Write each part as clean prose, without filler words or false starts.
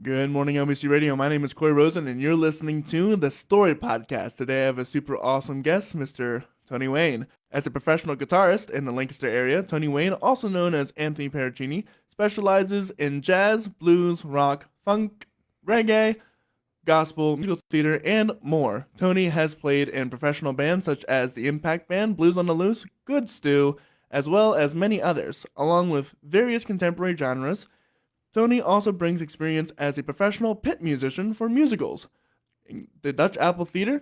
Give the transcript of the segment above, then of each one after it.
Good morning, LBC Radio. My name is Corey Rosen, and you're listening to the Story Podcast. Today, I have a super awesome guest, Mr. Tony Wayne. As a professional guitarist in the Lancaster area, Tony Wayne, also known as Anthony Pieruccini, specializes in jazz, blues, rock, funk, reggae, gospel, musical theater, and more. Tony has played in professional bands such as the Impact Band, Blues on the Loose, Good Stew, as well as many others, along with various contemporary genres. Tony also brings experience as a professional pit musician for musicals. The Dutch Apple Theater,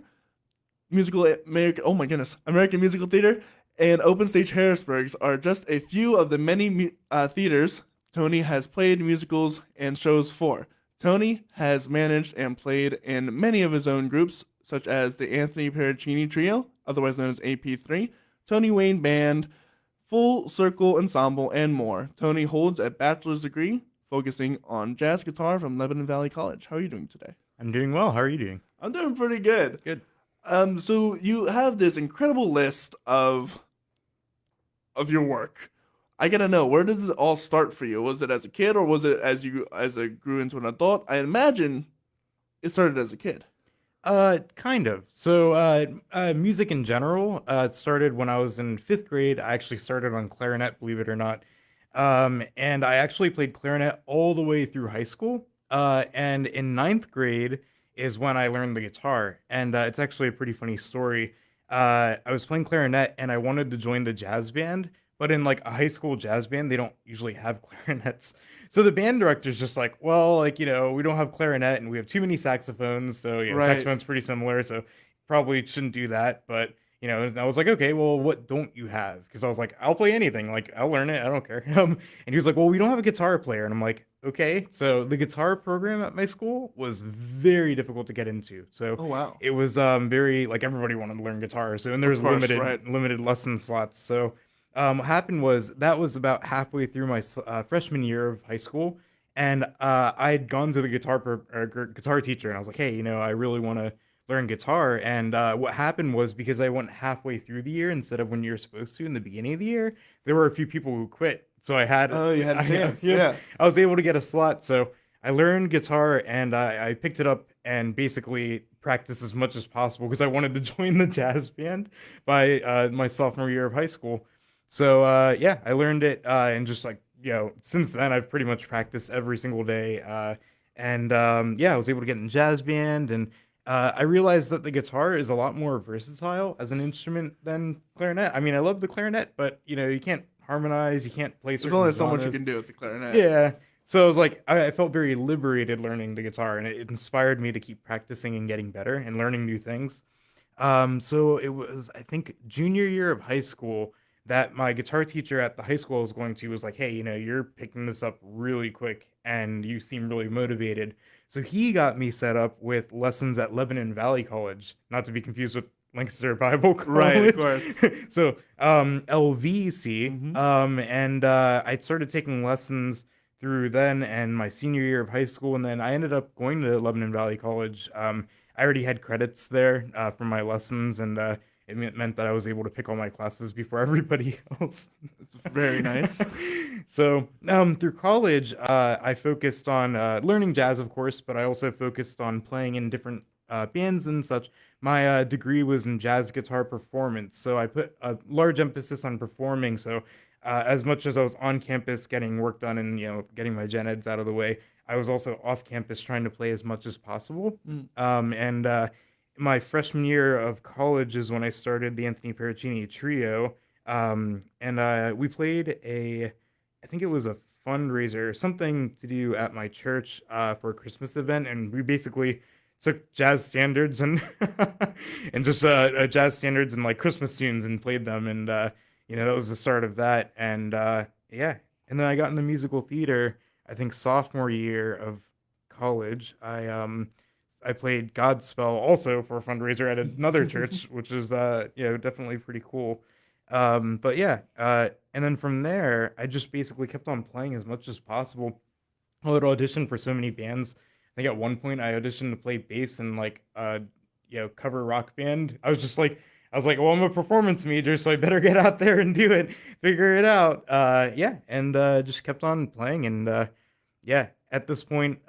American Musical Theater, and Open Stage Harrisburg are just a few of the many theaters Tony has played musicals and shows for. Tony has managed and played in many of his own groups, such as the Anthony Pieruccini Trio, otherwise known as AP3, Tony Wayne Band, Full Circle Ensemble, and more. Tony holds a bachelor's degree focusing on jazz guitar from Lebanon Valley College. How are you doing today? I'm doing well. How are you doing? I'm doing pretty good. Good. So you have this incredible list of your work. I gotta know, where did it all start for you? Was it as a kid, or was it as it grew into an adult? I imagine it started as a kid. Kind of. Music in general, it started when I was in fifth grade. I actually started on clarinet, believe it or not. And I actually played clarinet all the way through high school. And in ninth grade is when I learned the guitar. And it's actually a pretty funny story. I was playing clarinet and I wanted to join the jazz band, but in like a high school jazz band, they don't usually have clarinets. So the band director's just like, well, like, we don't have clarinet and we have too many saxophones. So, Right. saxophone's pretty similar. So probably shouldn't do that. But and I was like, okay, well, what don't you have? Because I was like, I'll play anything. Like, I'll learn it. I don't care. And he was like, well, we don't have a guitar player. And I'm like, okay. So the guitar program at my school was very difficult to get into. So Oh wow. it was very like everybody wanted to learn guitar. So and there Of was course, limited right. limited lesson slots. So what happened was that was about halfway through my freshman year of high school, and I had gone to the guitar teacher, and I was like, hey, I really want to learn guitar. And what happened was because I went halfway through the year instead of when you're supposed to in the beginning of the year, there were a few people who quit. So I had, Oh, you had a chance. yeah, Yeah. I was able to get a slot. So I learned guitar and I picked it up and basically practiced as much as possible because I wanted to join the jazz band by my sophomore year of high school. So yeah, I learned it and just like since then I've pretty much practiced every single day. And yeah, I was able to get in jazz band, and I realized that the guitar is a lot more versatile as an instrument than clarinet. I mean, I love the clarinet, but you can't harmonize, you can't play There's certain only so much you genres. can do with the clarinet. Yeah. So I was like, I felt very liberated learning the guitar, and it inspired me to keep practicing and getting better and learning new things. So it was, I think, junior year of high school that my guitar teacher at the high school I was going to was like, hey, you're picking this up really quick and you seem really motivated. So he got me set up with lessons at Lebanon Valley College, not to be confused with Lancaster Bible Right, of College. course. So LVC. Hmm. And I started taking lessons through then and my senior year of high school. And then I ended up going to Lebanon Valley College. I already had credits there from my lessons, and meant that I was able to pick all my classes before everybody else. It's very nice. So through college, I focused on learning jazz, of course, but I also focused on playing in different bands and such. My degree was in jazz guitar performance, so I put a large emphasis on performing. So as much as I was on campus getting work done and getting my gen eds out of the way, I was also off campus trying to play as much as possible. Mm. And My freshman year of college is when I started the Anthony Pieruccini Trio. And We played I think it was a fundraiser, something to do at my church for a Christmas event. And we basically took jazz standards and and just jazz standards and like Christmas tunes and played them. And, that was the start of that. And yeah. And then I got into musical theater, I think sophomore year of college. I played Godspell also for a fundraiser at another church, which is definitely pretty cool. But yeah, and then from there, I just basically kept on playing as much as possible. I would audition for so many bands. I think at one point I auditioned to play bass in like cover rock band. I was like, well, I'm a performance major, so I better get out there and do it, figure it out. Yeah, and just kept on playing, and yeah, at this point,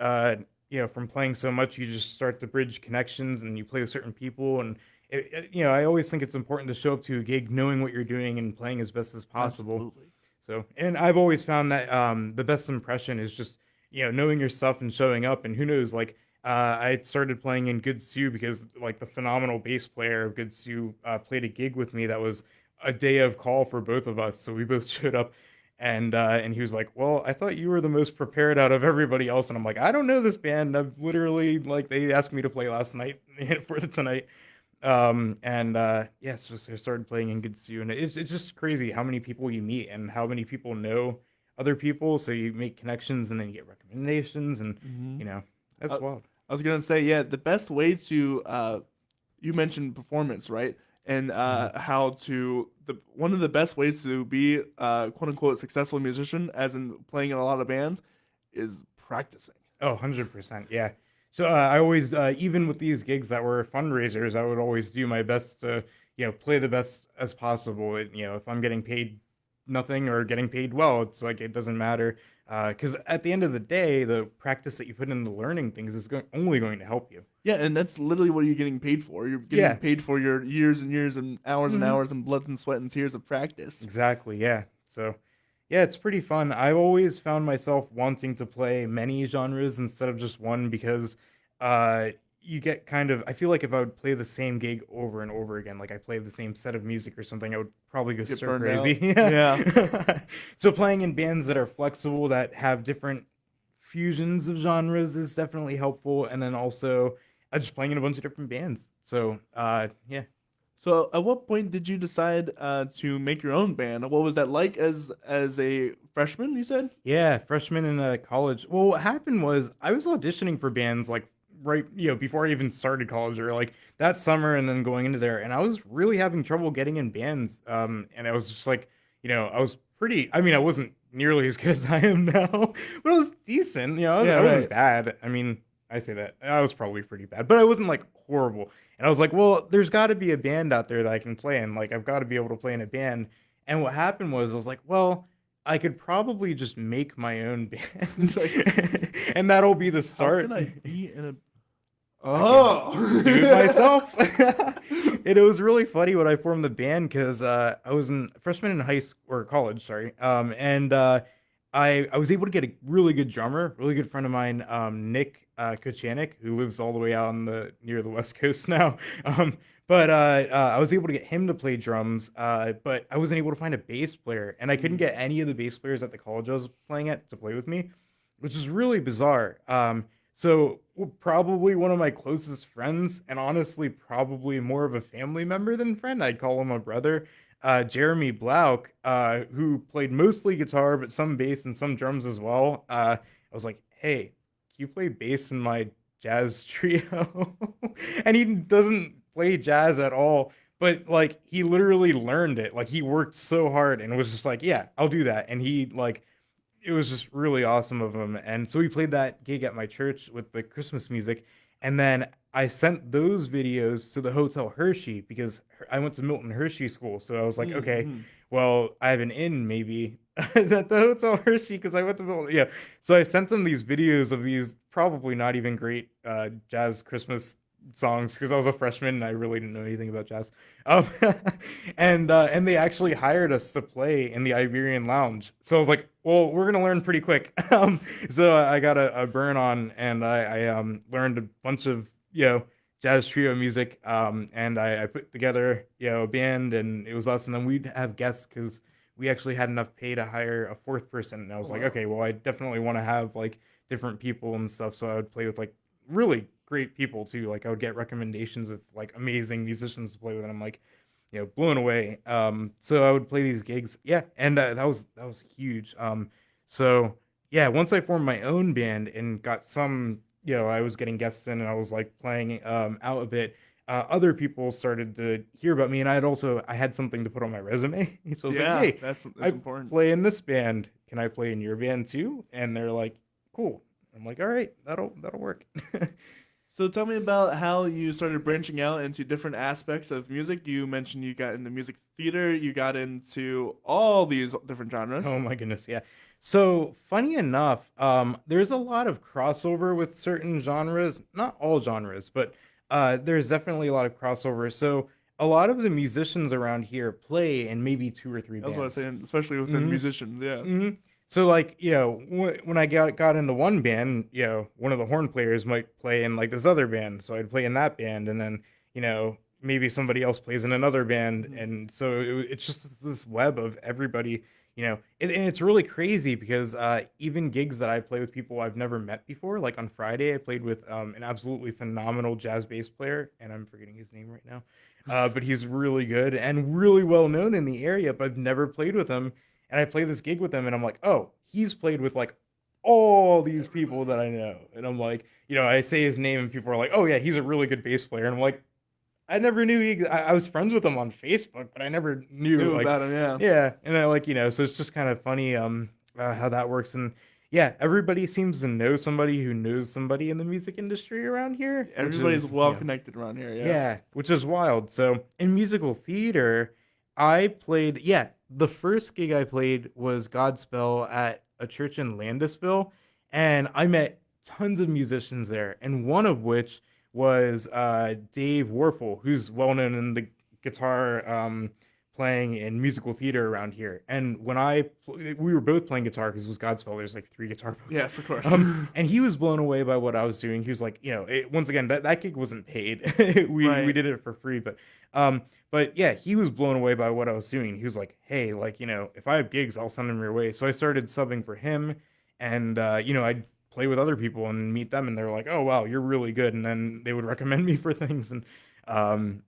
from playing so much, you just start to bridge connections and you play with certain people. And, I always think it's important to show up to a gig knowing what you're doing and playing as best as possible. Absolutely. So, and I've always found that the best impression is just, knowing your stuff and showing up. And who knows, like, I started playing in Good Sue because, like, the phenomenal bass player of Good Sue played a gig with me that was a day of call for both of us. So we both showed up, and he was like, "Well, I thought you were the most prepared out of everybody else." And I'm like, "I don't know this band. I've literally, like, they asked me to play last night for the tonight." And yeah, so I started playing in Good Sue, and it's just crazy how many people you meet and how many people know other people. So you make connections, and then you get recommendations, and Hmm. you know that's I, wild. I was gonna say, yeah, the best way to you mentioned performance, right? And Mhm. how to the one of the best ways to be quote unquote successful musician, as in playing in a lot of bands, is practicing. Oh, 100%. Yeah. So I always, even with these gigs that were fundraisers, I would always do my best to, play the best as possible. If I'm getting paid nothing or getting paid well, it's like it doesn't matter. Because at the end of the day, the practice that you put into learning things is only going to help you. Yeah, and that's literally what you're getting paid for. You're getting Yeah. paid for your years and years and Hmm. hours and blood and sweat and tears of practice. Exactly. Yeah. So, yeah, it's pretty fun. I've always found myself wanting to play many genres instead of just one because uh you get kind of I feel like if I would play the same gig over and over again, like I play the same set of music or something, I would probably go Get stir burned out. crazy. Yeah. Yeah. So playing in bands that are flexible, that have different fusions of genres is definitely helpful. And then also just playing in a bunch of different bands. So yeah. So, at what point did you decide to make your own band? What was that like as a freshman? You said. Yeah, freshman in college. Well, what happened was I was auditioning for bands like right, before I even started college or like that summer and then going into there. And I was really having trouble getting in bands. And I was just like, I was I mean, I wasn't nearly as good as I am now, but I was decent. Yeah. I wasn't Right. bad. I mean, I say that I was probably pretty bad, but I wasn't like horrible. And I was like, well, there's got to be a band out there that I can play in. Like, I've got to be able to play in a band. And what happened was I was like, well, I could probably just make my own band, Like, and that'll be the how can start. I be in a? I can do it Oh. myself. And it was really funny when I formed the band because I was a freshman in high school or college, sorry. And I was able to get a really good drummer, really good friend of mine, Nick Kochanik, who lives all the way out on the near the West Coast now. But I was able to get him to play drums, but I wasn't able to find a bass player, and I couldn't Mhm. get any of the bass players at the college I was playing at to play with me, which is really bizarre. So probably one of my closest friends, and honestly, probably more of a family member than friend. I'd call him a brother. Jeremy Blauk, who played mostly guitar, but some bass and some drums as well. I was like, "Hey, can you play bass in my jazz trio?" And he doesn't play jazz at all, but like he literally learned it. Like he worked so hard and was just like, "Yeah, I'll do that." And he like it was just really awesome of him. And so we played that gig at my church with the Christmas music. And then I sent those videos to the Hotel Hershey because I went to Milton Hershey School. So I was like, okay, Mm-hmm. well, I have an in maybe at the Hotel Hershey because I went to Milton. Yeah. So I sent them these videos of these probably not even great jazz Christmas songs because I was a freshman and I really didn't know anything about jazz. Um, and they actually hired us to play in the Iberian Lounge. So I was like, well, we're gonna learn pretty quick. So I got a burn on, and I learned a bunch of jazz trio music. And I put together a band, and it was us. And then we'd have guests because we actually had enough pay to hire a fourth person. And I Oh was like, wow. okay, well, I definitely want to have like different people and stuff. So I would play with like really great people too. Like I would get recommendations of like amazing musicians to play with, and I'm like, blown away. So I would play these gigs, yeah, and that was huge. So yeah, once I formed my own band and got some, I was getting guests in, and I was like playing out a bit. Other people started to hear about me, and I had something to put on my resume. So I was like, Yeah, hey, that's I important. play in this band. Can I play in your band too? And they're like, cool. I'm like, all right, that'll work. So tell me about how you started branching out into different aspects of music. You mentioned you got into music theater, you got into all these different genres. Oh my goodness, yeah. So funny enough, there's a lot of crossover with certain genres, not all genres, but there's definitely a lot of crossover. So a lot of the musicians around here play in maybe two or three That's what I was bands. saying, especially within hmm musicians. Yeah. hmm So like, when I got into one band, one of the horn players might play in like this other band, so I'd play in that band, and then maybe somebody else plays in another band, Mhm. and so it's just this web of everybody. And it's really crazy because even gigs that I play with people I've never met before, like on Friday, I played with an absolutely phenomenal jazz bass player, and I'm forgetting his name right now, but he's really good and really well known in the area, but I've never played with him, and I play this gig with him, and I'm like, oh, he's played with like all these people that I know, and I'm like, I say his name, and people are like, oh yeah, he's a really good bass player, and I'm like, I never knew I was friends with him on Facebook, but I never knew Knew like, about him, yeah. yeah, and I like, so it's just kind of funny how that works, and yeah, everybody seems to know somebody who knows somebody in the music industry around here, which Everybody's is well connected around here, yes. yeah, which is wild. So in musical theater, I played, yeah, the first gig I played was Godspell at a church in Landisville, and I met tons of musicians there, and one of which was Dave Warfel, who's well known in the guitar playing in musical theater around here. And when we were both playing guitar because it was Godspell, there's like three guitar books. Yes, of course. And he was blown away by what I was doing. He was like, once again, that gig wasn't paid. We Right. did it for free, but yeah, he was blown away by what I was doing. He was like, hey, like, if I have gigs, I'll send them your way. So I started subbing for him, and I'd play with other people and meet them, and they're like, oh wow, you're really good, and then they would recommend me for things, and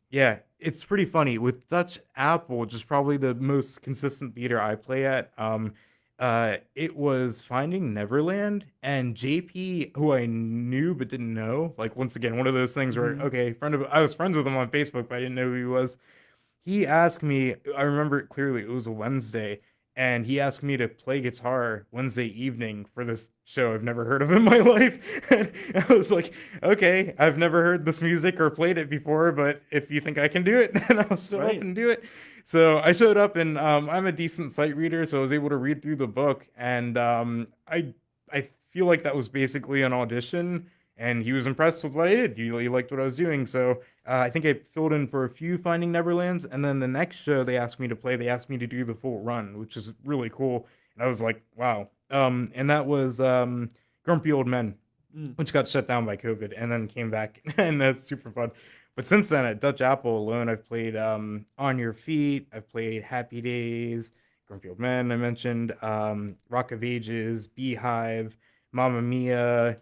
yeah, it's pretty funny with Dutch Apple, which is probably the most consistent theater I play at. It was Finding Neverland, and JP, who I knew but didn't know, like once again, one of those things where Mhm. okay, I was friends with him on Facebook, but I didn't know who he was. He asked me, I remember it clearly, it was a Wednesday, and he asked me to play guitar Wednesday evening for this show I've never heard of in my life. And I was like, okay, I've never heard this music or played it before, but if you think I can do it, then I'll show up Right. and do it. So I showed up, and I'm a decent sight reader, so I was able to read through the book, and I feel like that was basically an audition, and he was impressed with what I did. He liked what I was doing, so I think I filled in for a few Finding Neverlands, and then the next show they asked me to play, they asked me to do the full run, which is really cool. And I was like, wow. And that was Grumpy Old Men, Mm. which got shut down by COVID and then came back, and that's super fun. But since then, at Dutch Apple alone, I've played On Your Feet, I've played Happy Days, Grumpy Old Men, I mentioned, Rock of Ages, Beehive, Mamma Mia,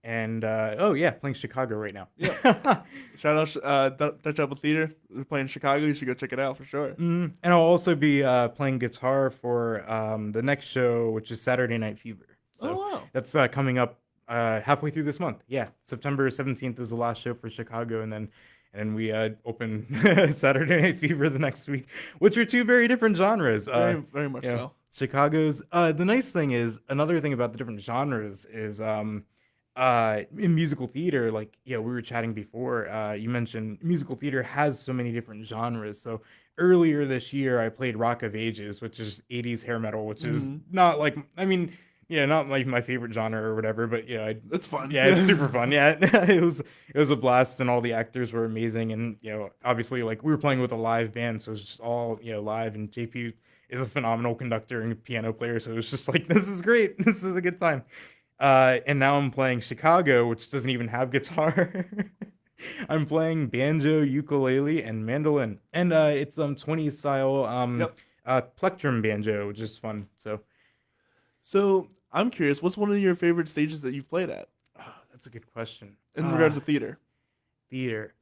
and oh yeah, playing Chicago right now. Yeah. Shout out Dutch Apple Theater. They're playing in Chicago. You should go check it out for sure. And I'll also be playing guitar for the next show, which is Saturday Night Fever. Oh, So wow. that's coming up halfway through this month. Yeah, September 17th is the last show for Chicago, and we open Saturday Night Fever the next week, which are two very different genres. Very, very much Yeah, so. Chicago's. The nice thing is, another thing about the different genres is in musical theater, like we were chatting before, you mentioned musical theater has so many different genres. So earlier this year I played Rock of Ages, which is 80s hair metal, which is Hmm. not like, I mean, yeah, not like my favorite genre or whatever, but It's fun. yeah, it's super fun. Yeah, it was a blast, and all the actors were amazing, and obviously, like, we were playing with a live band, so it was just all live, and JP is a phenomenal conductor and piano player, so it was just like, this is great, this is a good time. And now I'm playing Chicago, which doesn't even have guitar. I'm playing banjo, ukulele, and mandolin, and it's 20s style Yep. plectrum banjo, which is fun. So So I'm curious, what's one of your favorite stages that you've played at that's a good question. in regards to theater? Theater.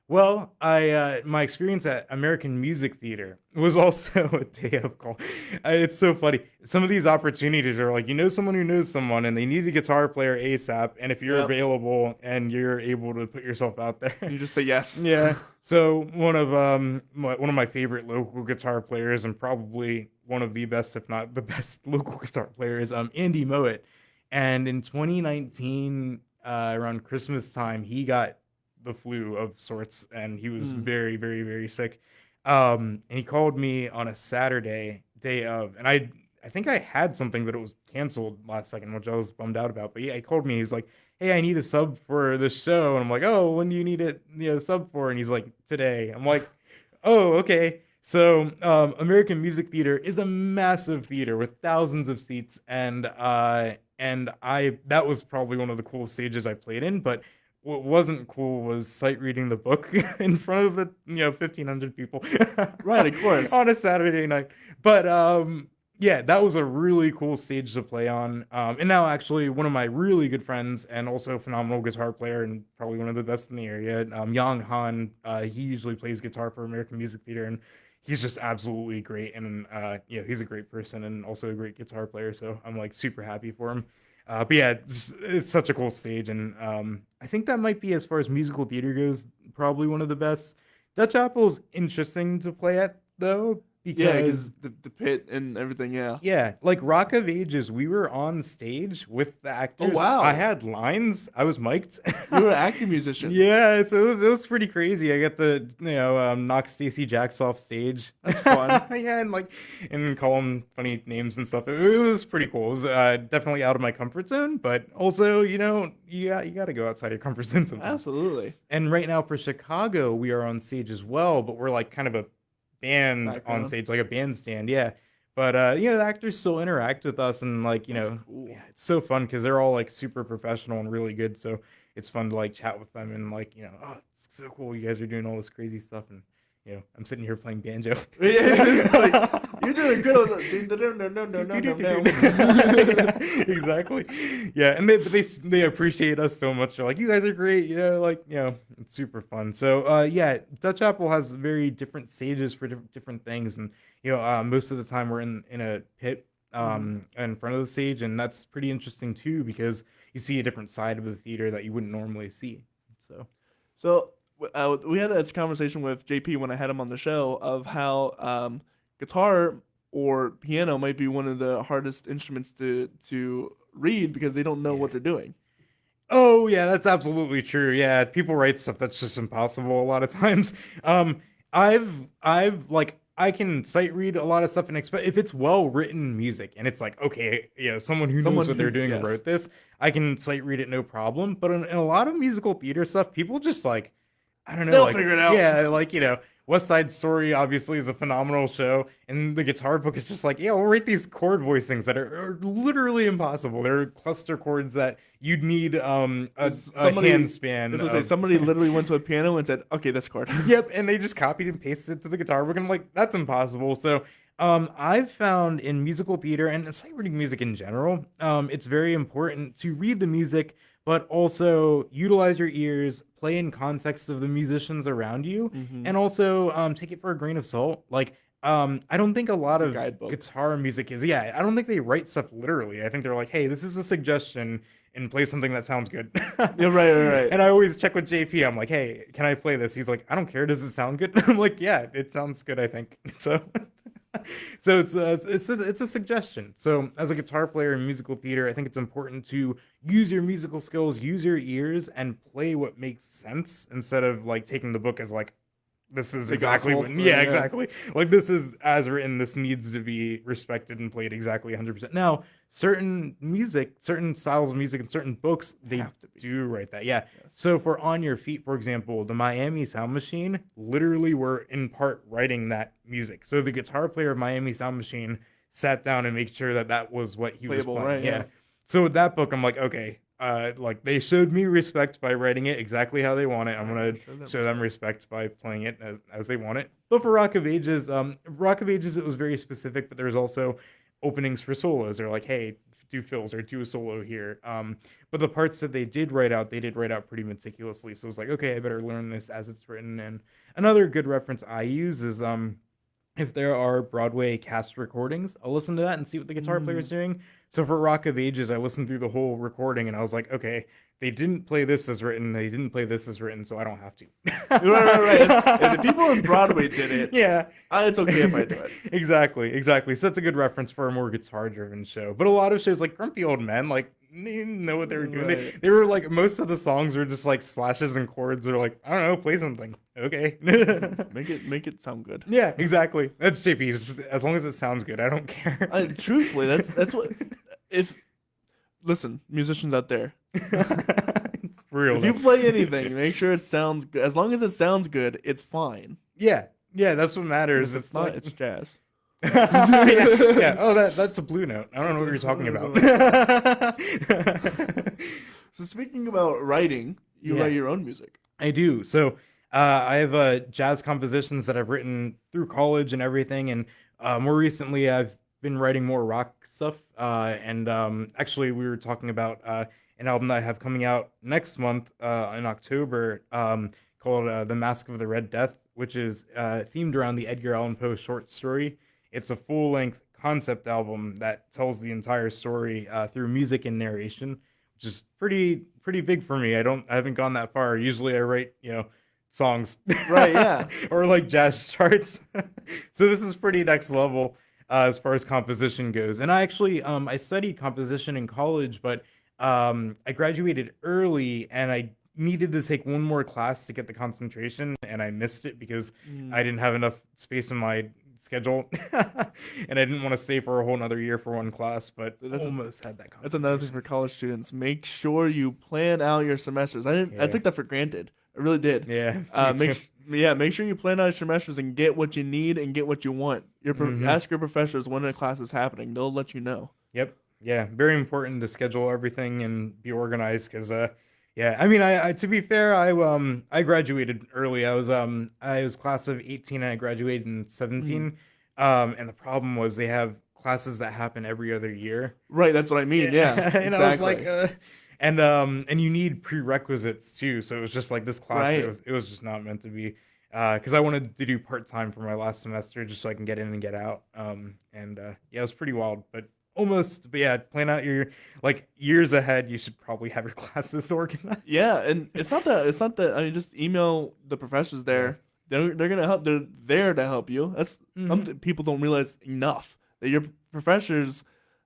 Well, I my experience at American Music Theater was also a day of call. It's so funny. Some of these opportunities are like, someone who knows someone, and they need a guitar player ASAP. And if you're Yep. available and you're able to put yourself out there, You just say yes. yeah. So one of my favorite local guitar players, and probably one of the best, if not the best, local guitar players, Andy Mowat. And in 2019, around Christmas time, he got the flu of sorts, and he was Mm. very, very, very sick. And he called me on a Saturday, day of, and I think I had something, but it was canceled last second, which I was bummed out about. But yeah, he called me. He was like, "Hey, I need a sub for this show," and I'm like, "Oh, when do you need it? Sub for?" And he's like, "Today." I'm like, "Oh, okay." So, American Music Theater is a massive theater with thousands of seats, and I that was probably one of the coolest stages I played in. But what wasn't cool was sight reading the book in front of 1,500 people Right, of course. on a Saturday night. But yeah, that was a really cool stage to play on. And now actually one of my really good friends and also a phenomenal guitar player and probably one of the best in the area, Yang Han, he usually plays guitar for American Music Theater, and he's just absolutely great. And he's a great person and also a great guitar player. So I'm like super happy for him. But yeah, it's such a cool stage, and I think that might be, as far as musical theater goes, probably one of the best. Dutch Apple's interesting to play at though, Yeah, because because the pit and everything. Yeah. yeah, like Rock of Ages, we were on stage with the Oh actors. I wow, had lines. I was mic'd. you were an acting musician. Yeah, so it was pretty crazy. I got to knock Stacy Jacks off stage. That's fun. Yeah, and call them funny names and stuff. It was pretty cool. It was definitely out of my comfort zone, but also you got to go outside your comfort zone sometimes. Absolutely. And right now for Chicago, we are on stage as well, but we're like kind of a band on Background. stage, like a bandstand, yeah. But the actors still interact with us, and like That's cool. yeah, it's so fun because they're all like super professional and really good. So it's fun to like chat with them and like oh, it's so cool. You guys are doing all this crazy stuff, and I'm sitting here playing banjo. Yeah, it's like you're doing good. No, no, no, no, no, no. Exactly. Yeah, and they appreciate us so much. They're like, you guys are great. It's super fun. So yeah, Dutch Apple has very different stages for different things, and most of the time we're in a pit Mhm. in front of the stage, and that's pretty interesting too because you see a different side of the theater that you wouldn't normally see. So So we had this conversation with JP when I had him on the show of how guitar or piano might be one of the hardest instruments to read because they don't know what yeah. they're doing. Oh yeah, that's absolutely true. Yeah, people write stuff that's just impossible a lot of times. Um, I've like I can sight read a lot of stuff and expect if it's well written music and it's like okay, someone who knows Someone what who, they're doing yes, wrote this, I can sight read it no problem. But in a lot of musical theater stuff, people just like I don't know, they'll like figure it out. yeah, like West Side Story obviously is a phenomenal show, and the guitar book is just like, yeah, we'll write these chord voicings that are literally impossible. They're cluster chords that you'd need a hand Somebody, span this was say of. somebody literally went to a piano and said, "Okay, this chord." Yep, and they just copied and pasted it to the guitar book, and I'm like, that's impossible. So I've found in musical theater and sight reading music in general, it's very important to read the music, but also utilize your ears, play in context of the musicians around you, Hmm. and also take it for a grain of salt. Like, I don't think a lot It's a of guidebook. guitar music is, yeah, I don't think they write stuff literally. I think they're like, hey, this is a suggestion and play something that sounds good. Yeah, right, right, right. And I always check with JP. I'm like, hey, can I play this? He's like, I don't care. Does it sound good? I'm like, yeah, it sounds good, I think. So, so it's a suggestion. So as a guitar player in musical theater, I think it's important to use your musical skills, use your ears, and play what makes sense instead of like taking the book as like this is The exactly gospel. what yeah Yeah. exactly like this is as written, this needs to be respected and played exactly 100%. Now certain music, certain styles of music, and certain books, they Have to be. do write that, yeah. Yes. So for On Your Feet, for example, the Miami Sound Machine literally were in part writing that music. So the guitar player of Miami Sound Machine sat down and made sure that that was what he was Playable, playing, right? yeah. Yeah. So with that book I'm like, okay, like they showed me respect by writing it exactly how they want it. I'm gonna show them respect by playing it as they want it. But for Rock of Ages, it was very specific, but there's also openings for solos. They're like, hey, do fills or do a solo here. But the parts that they did write out, they did write out pretty meticulously. So it's like, okay, I better learn this as it's written. And another good reference I use is if there are Broadway cast recordings, I'll listen to that and see what the guitar player Mm. is doing. So for Rock of Ages, I listened through the whole recording and I was like, okay, they didn't play this as written, they didn't play this as written, so I don't have to. Right. If the people on Broadway did it, Yeah. it's okay if I do it. Exactly. So that's a good reference for a more guitar-driven show. But a lot of shows like Grumpy Old Men, like, they didn't know what they were doing. Right. They were like, most of the songs were just like slashes and chords. They're like, I don't know, play something. Okay. Make it sound good. Yeah, exactly. That's JP. It's just, as long as it sounds good, I don't care. Truthfully, that's what. If listen, musicians out there, Real. if you play anything, make sure it sounds good. As long as it sounds good, it's fine. Yeah, that's what matters. If it's not, like it's jazz. yeah. Oh, that's a blue note. I don't know what you're talking about. So speaking about writing, you write your own music. I do. So I have jazz compositions that I've written through college and everything, and more recently I've been writing more rock stuff. And actually, we were talking about an album that I have coming out next month in October called "The Mask of the Red Death," which is themed around the Edgar Allan Poe short story. It's a full-length concept album that tells the entire story through music and narration, which is pretty big for me. I haven't gone that far. Usually I write, songs. Right, yeah. Or like jazz charts. So this is pretty next level as far as composition goes. And I actually I studied composition in college, but I graduated early and I needed to take one more class to get the concentration, and I missed it because I didn't have enough space in my schedule and I didn't want to stay for a whole nother year for one class, but almost had that concentration. That's another thing for college students. Make sure you plan out your semesters. I took that for granted. I really did. Yeah. Make sure you plan out your semesters and get what you need and get what you want. Ask your professors when a class is happening. They'll let you know. Yep. Yeah. Very important to schedule everything and be organized because yeah, I mean, I to be fair, I graduated early. I was class of 18 and I graduated in 17. And the problem was they have classes that happen every other year. Right, that's what I mean. Yeah. And exactly. I was like, and you need prerequisites too. So it was just like this class. Right. It was just not meant to be. Because I wanted to do part-time for my last semester just so I can get in and get out. Yeah, it was pretty wild, but yeah, plan out your years ahead. You should probably have your classes organized. Yeah, and it's not that I mean, just email the professors there. They're gonna help. They're there to help you. That's something people don't realize enough, that your professors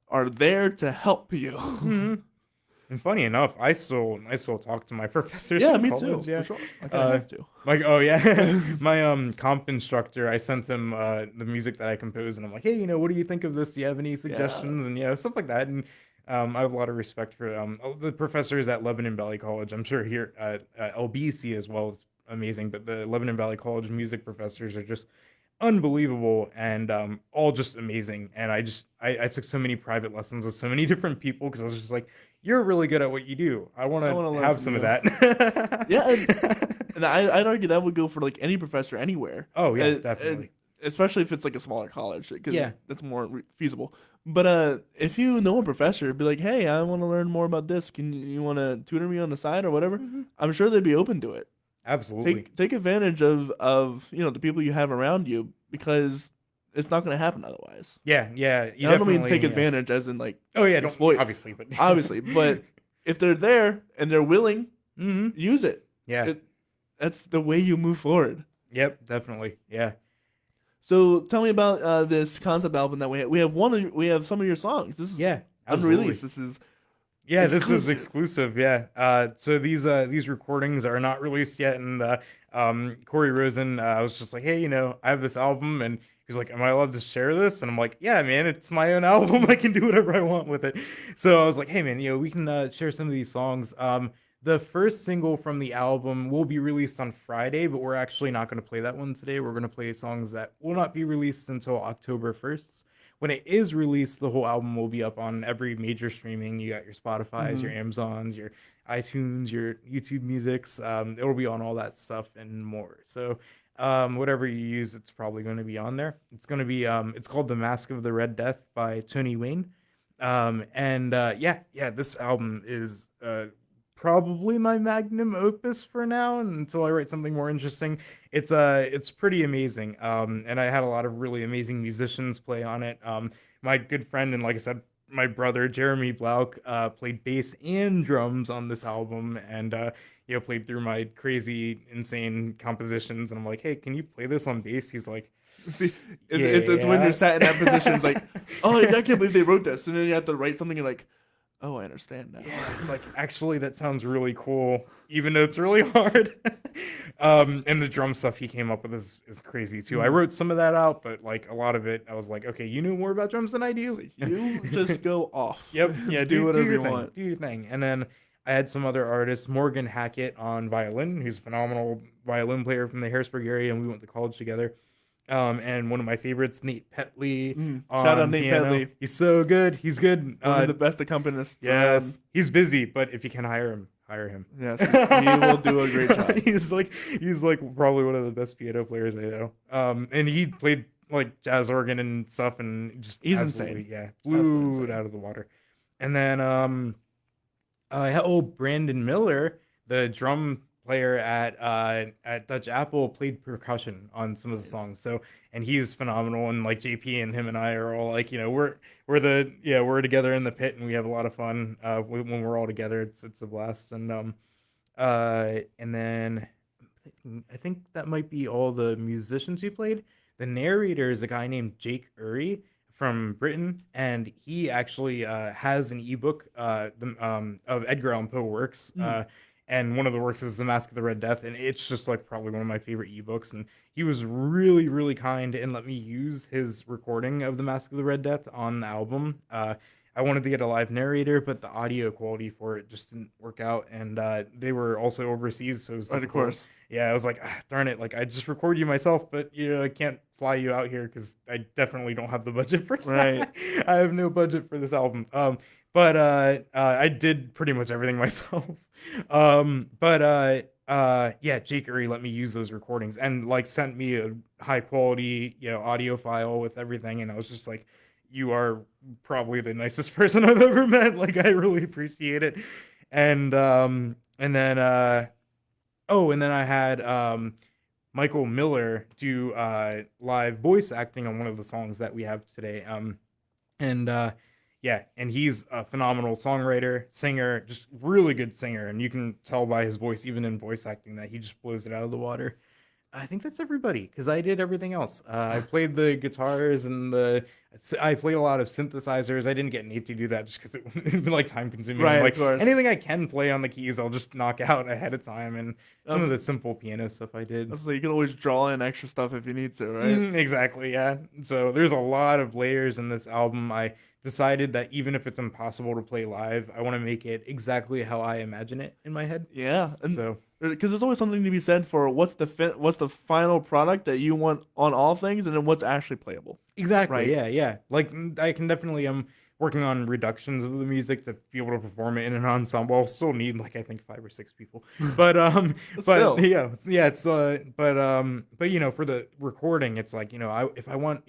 are there to help you. And funny enough, I still talk to my professors. Yeah, in me college, too. Yeah, For sure. I kind of have to. Like, oh yeah, my comp instructor, I sent him the music that I composed, and I'm like, hey, what do you think of this? Do you have any suggestions? And stuff like that. And I have a lot of respect for the professors at Lebanon Valley College. I'm sure here at LBC as well is amazing, but the Lebanon Valley College music professors are just unbelievable and all just amazing. And I took so many private lessons with so many different people because I was just like, you're really good at what you do. I want to have some of that. Yeah, and I'd argue that would go for like any professor anywhere. Oh yeah, definitely. Especially if it's like a smaller college, because that's more feasible. But if you know a professor, be like, hey, I want to learn more about this. Can you want to tutor me on the side or whatever? I'm sure they'd be open to it. Absolutely. Take advantage of the people you have around you, because it's not going to happen otherwise. Yeah. I don't mean take advantage as in like exploit, obviously, but but if they're there and they're willing, use it. Yeah, that's the way you move forward. Yep, definitely. Yeah. So tell me about this concept album that we have. We have some of your songs. This is unreleased. This is this is exclusive. Yeah. So these recordings are not released yet. And Corey Rosen, I was just like, hey, I have this album, and he's like, am I allowed to share this? And I'm like, yeah, man, it's my own album. I can do whatever I want with it. So I was like, hey, man, we can share some of these songs. The first single from the album will be released on Friday, but we're actually not going to play that one today. We're going to play songs that will not be released until October 1st. When it is released, the whole album will be up on every major streaming. You got your Spotify's, your Amazons, your iTunes, your YouTube Musics. It will be on all that stuff and more. So whatever you use, it's probably going to be on there. It's going to be it's called The Mask of the Red Death by Tony Wayne. This album is probably my magnum opus for now until I write something more interesting. It's pretty amazing. And I had a lot of really amazing musicians play on it. My good friend and, like I said, my brother Jeremy Blauk played bass and drums on this album, and played through my crazy, insane compositions. And I'm like, hey, can you play this on bass? He's like, See, it's when you're yeah. sat in that position. It's like, oh, I can't believe they wrote this, and then you have to write something. You're like, oh, I understand now. Yeah, it's like actually that sounds really cool, even though it's really hard. And the drum stuff he came up with is crazy too. I Mm. wrote some of that out, but like a lot of it, I was like, okay, you know more about drums than I do. You just go off. Yep, yeah, Do whatever your you thing, want. do your thing. And then I had some other artists, Morgan Hackett on violin, who's a phenomenal violin player from the Harrisburg area, and we went to college together. And one of my favorites, Nate Petley Shout out on Nate piano. Pedley, He's so good. He's good. one of the best accompanists. Yes, he's busy, but if you can hire him, hire him. Yes, he will do a great job. he's like probably one of the best piano players I know. And he played like jazz organ and stuff, and just He's absolutely, insane. yeah, Absolutely blew it insane. out of the water. And then Brandon Miller, the drum player at Dutch Apple, played percussion on some of the Nice. songs. So, and he's phenomenal. And like JP and him and I are all like, we're together in the pit, and we have a lot of fun when we're all together. It's a blast. And then I think that might be all the musicians who played. The narrator is a guy named Jake Uri from Britain, and he actually has an ebook of Edgar Allan Poe works. And one of the works is The Mask of the Red Death, and it's just like probably one of my favorite ebooks. And he was really, really kind and let me use his recording of The Mask of the Red Death on the album. I wanted to get a live narrator, but the audio quality for it just didn't work out. And they were also overseas, so it was Right, of difficult. course. Yeah, I was like, darn it, like I just record you myself, but I can't fly you out here because I definitely don't have the budget for that. Right. I have no budget for this album. But I did pretty much everything myself. Yeah, Jake Uri let me use those recordings and like sent me a high quality, audio file with everything, and I was just like, you are probably the nicest person I've ever met. Like, I really appreciate it. And then I had Michael Miller do live voice acting on one of the songs that we have today. And yeah, and he's a phenomenal songwriter, singer, just really good singer, and you can tell by his voice, even in voice acting, that he just blows it out of the water. I think that's everybody because I did everything else. I played the guitars and I played a lot of synthesizers. I didn't get Nate to do that just because it would be like time consuming. Right, Like of course. anything I can play on the keys, I'll just knock out ahead of time. And some of That's- the simple piano stuff I did. So you can always draw in extra stuff if you need to, right? Exactly, yeah. So there's a lot of layers in this album. I decided that even if it's impossible to play live, I want to make it exactly how I imagine it in my head. Yeah, and So because there's always something to be said for what's the final product that you want on all things, and then what's actually playable. exactly, Right. yeah. Like I can definitely working on reductions of the music to be able to perform it in an ensemble. I'll still need like I think 5 or 6 people. Still. Yeah, it's for the recording, it's like, if I want,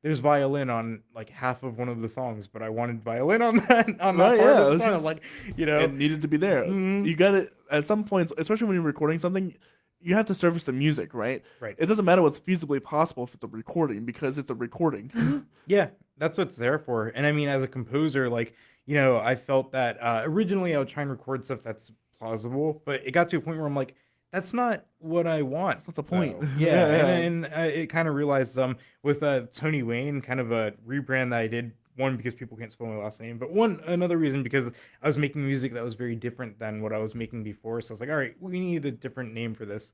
there's violin on like half of one of the songs, but I wanted violin on that Right, part yeah, of the it's song. just- Like, It needed to be there. Mhm. You got it at some points, especially when you're recording something. You have to service the music, right? Right. It doesn't matter what's feasibly possible if it's a recording because it's a recording. Yeah, that's what it's there for. And I mean, as a composer, like, I felt that originally I would try and record stuff that's plausible, but it got to a point where I'm like, that's not what I want. That's not the point. though. Yeah, Yeah. and it kind of realized with Tony Wayne, kind of a rebrand that I did. One, because people can't spell my last name, but another reason because I was making music that was very different than what I was making before. So I was like, all right, we need a different name for this.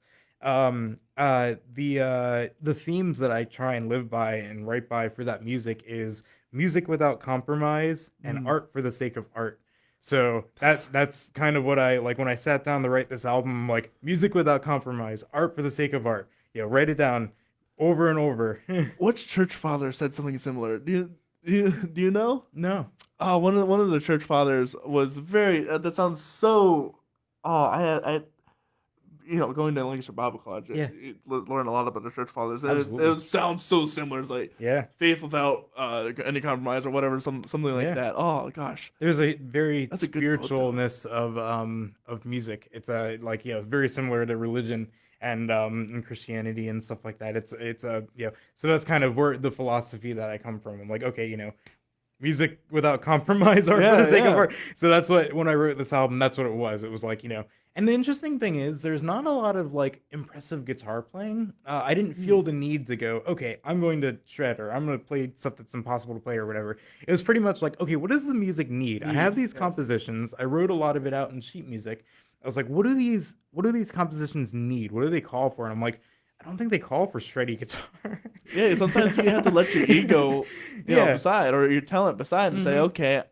The themes that I try and live by and write by for that music is music without compromise and art for the sake of art. So that's kind of what I like when I sat down to write this album. I'm like, music without compromise, art for the sake of art. Write it down over and over. Which church father said something similar? Do you know? No. Oh, one of the church fathers was very. That sounds so. Oh, I going to Lancaster Bible College, Yeah. learn a lot about the church fathers. Absolutely. It sounds so similar. It's like Yeah. faith without any compromise or whatever, something like Yeah. that. Oh gosh, There's a very That's a good quote, though. spiritualness of music. It's very similar to religion and Christianity and stuff like that. So that's kind of where the philosophy that I come from. I'm like, okay, music without compromise art Yeah, for the sake of yeah. art. So that's what, when I wrote this album, that's what it was. It was like, and the interesting thing is there's not a lot of like impressive guitar playing. I didn't feel the need to go, okay, I'm going to shred or I'm going to play stuff that's impossible to play or whatever. It was pretty much like, okay, what does the music need? I have these Yes. compositions. I wrote a lot of it out in sheet music. I was like, what do these compositions need? What do they call for? And I'm like, I don't think they call for shreddy guitar. Yeah, sometimes you have to let your ego, Yeah. beside, or your talent beside, and say, Mhm. okay,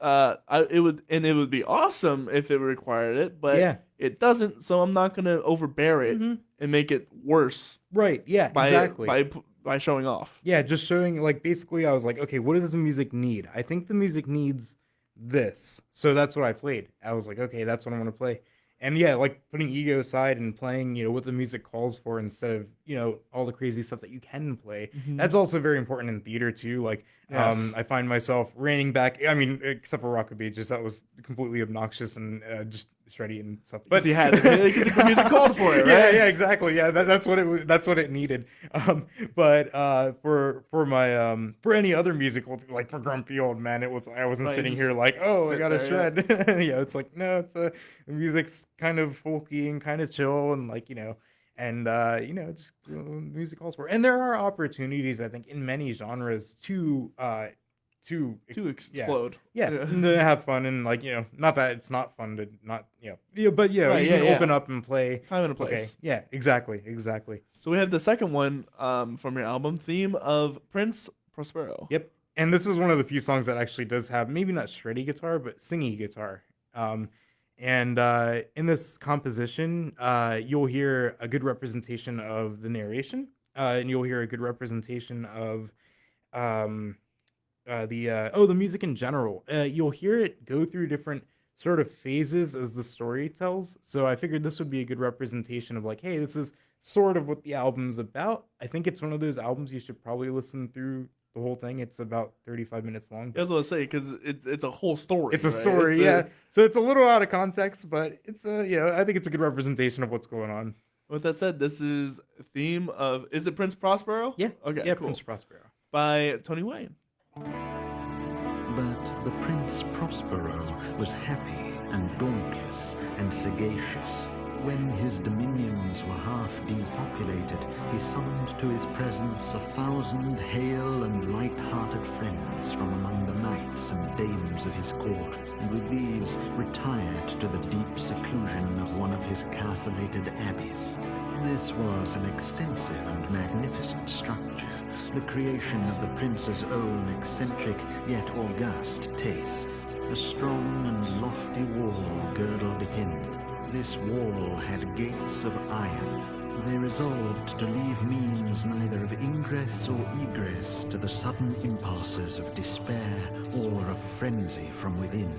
it would be awesome if it required it, but Yeah. it doesn't, so I'm not gonna overbear it Mhm. and make it worse Right. Yeah, by exactly. by showing off. Yeah, just showing, like, basically I was like, okay, what does the music need? I think the music needs this. So that's what I played. I was like, okay, that's what I want to play. And yeah, like putting ego aside and playing, what the music calls for instead of, all the crazy stuff that you can play. Mhm. That's also very important in theater too. Like, Yes. I find myself reining back. I mean, except for Rockabye, just that was completely obnoxious and just shreddy and stuff. But he had because the music called for it, Yeah, right? yeah, exactly. Yeah, that's what it was. That's what it needed. But for my for any other musical, like for Grumpy Old Man, I wasn't Right, sitting just here like, oh, I sit gotta there, shred. Yeah, it's like, no, the music's kind of folky and kind of chill and like and just music calls for. And there are opportunities, I think, in many genres to yeah. explode. Yeah, to have fun and like not that it's not fun to not but Right, you yeah, can yeah. open up and play. Time and a Okay, place. yeah, exactly. So we have the second one from your album, Theme of Prince Prospero. Yep, and this is one of the few songs that actually does have maybe not shreddy guitar but singy guitar. And in this composition, you'll hear a good representation of the narration, and you'll hear a good representation of um the music in general. You'll hear it go through different sort of phases as the story tells. So I figured this would be a good representation of like, hey, this is sort of what the album's about. I think it's one of those albums you should probably listen through the whole thing. It's about 35 minutes long. That's what I say, because it's a whole story. It's a right? story, yeah. So it's a little out of context, but it's I think it's a good representation of what's going on. With that said, this is a theme of, is it Prince Prospero? Yeah. Okay. Yeah, Cool. Prince Prospero. By Tony Wayne. But the Prince Prospero was happy and dauntless and sagacious. When his dominions were half depopulated, he summoned to his presence 1,000 hale and light-hearted friends from among the knights and dames of his court, and with these retired to the deep seclusion of one of his castellated abbeys. This was an extensive and magnificent structure, the creation of the prince's own eccentric yet august taste. A strong and lofty wall girdled it in. This wall had gates of iron. They resolved to leave means neither of ingress or egress to the sudden impulses of despair or of frenzy from within.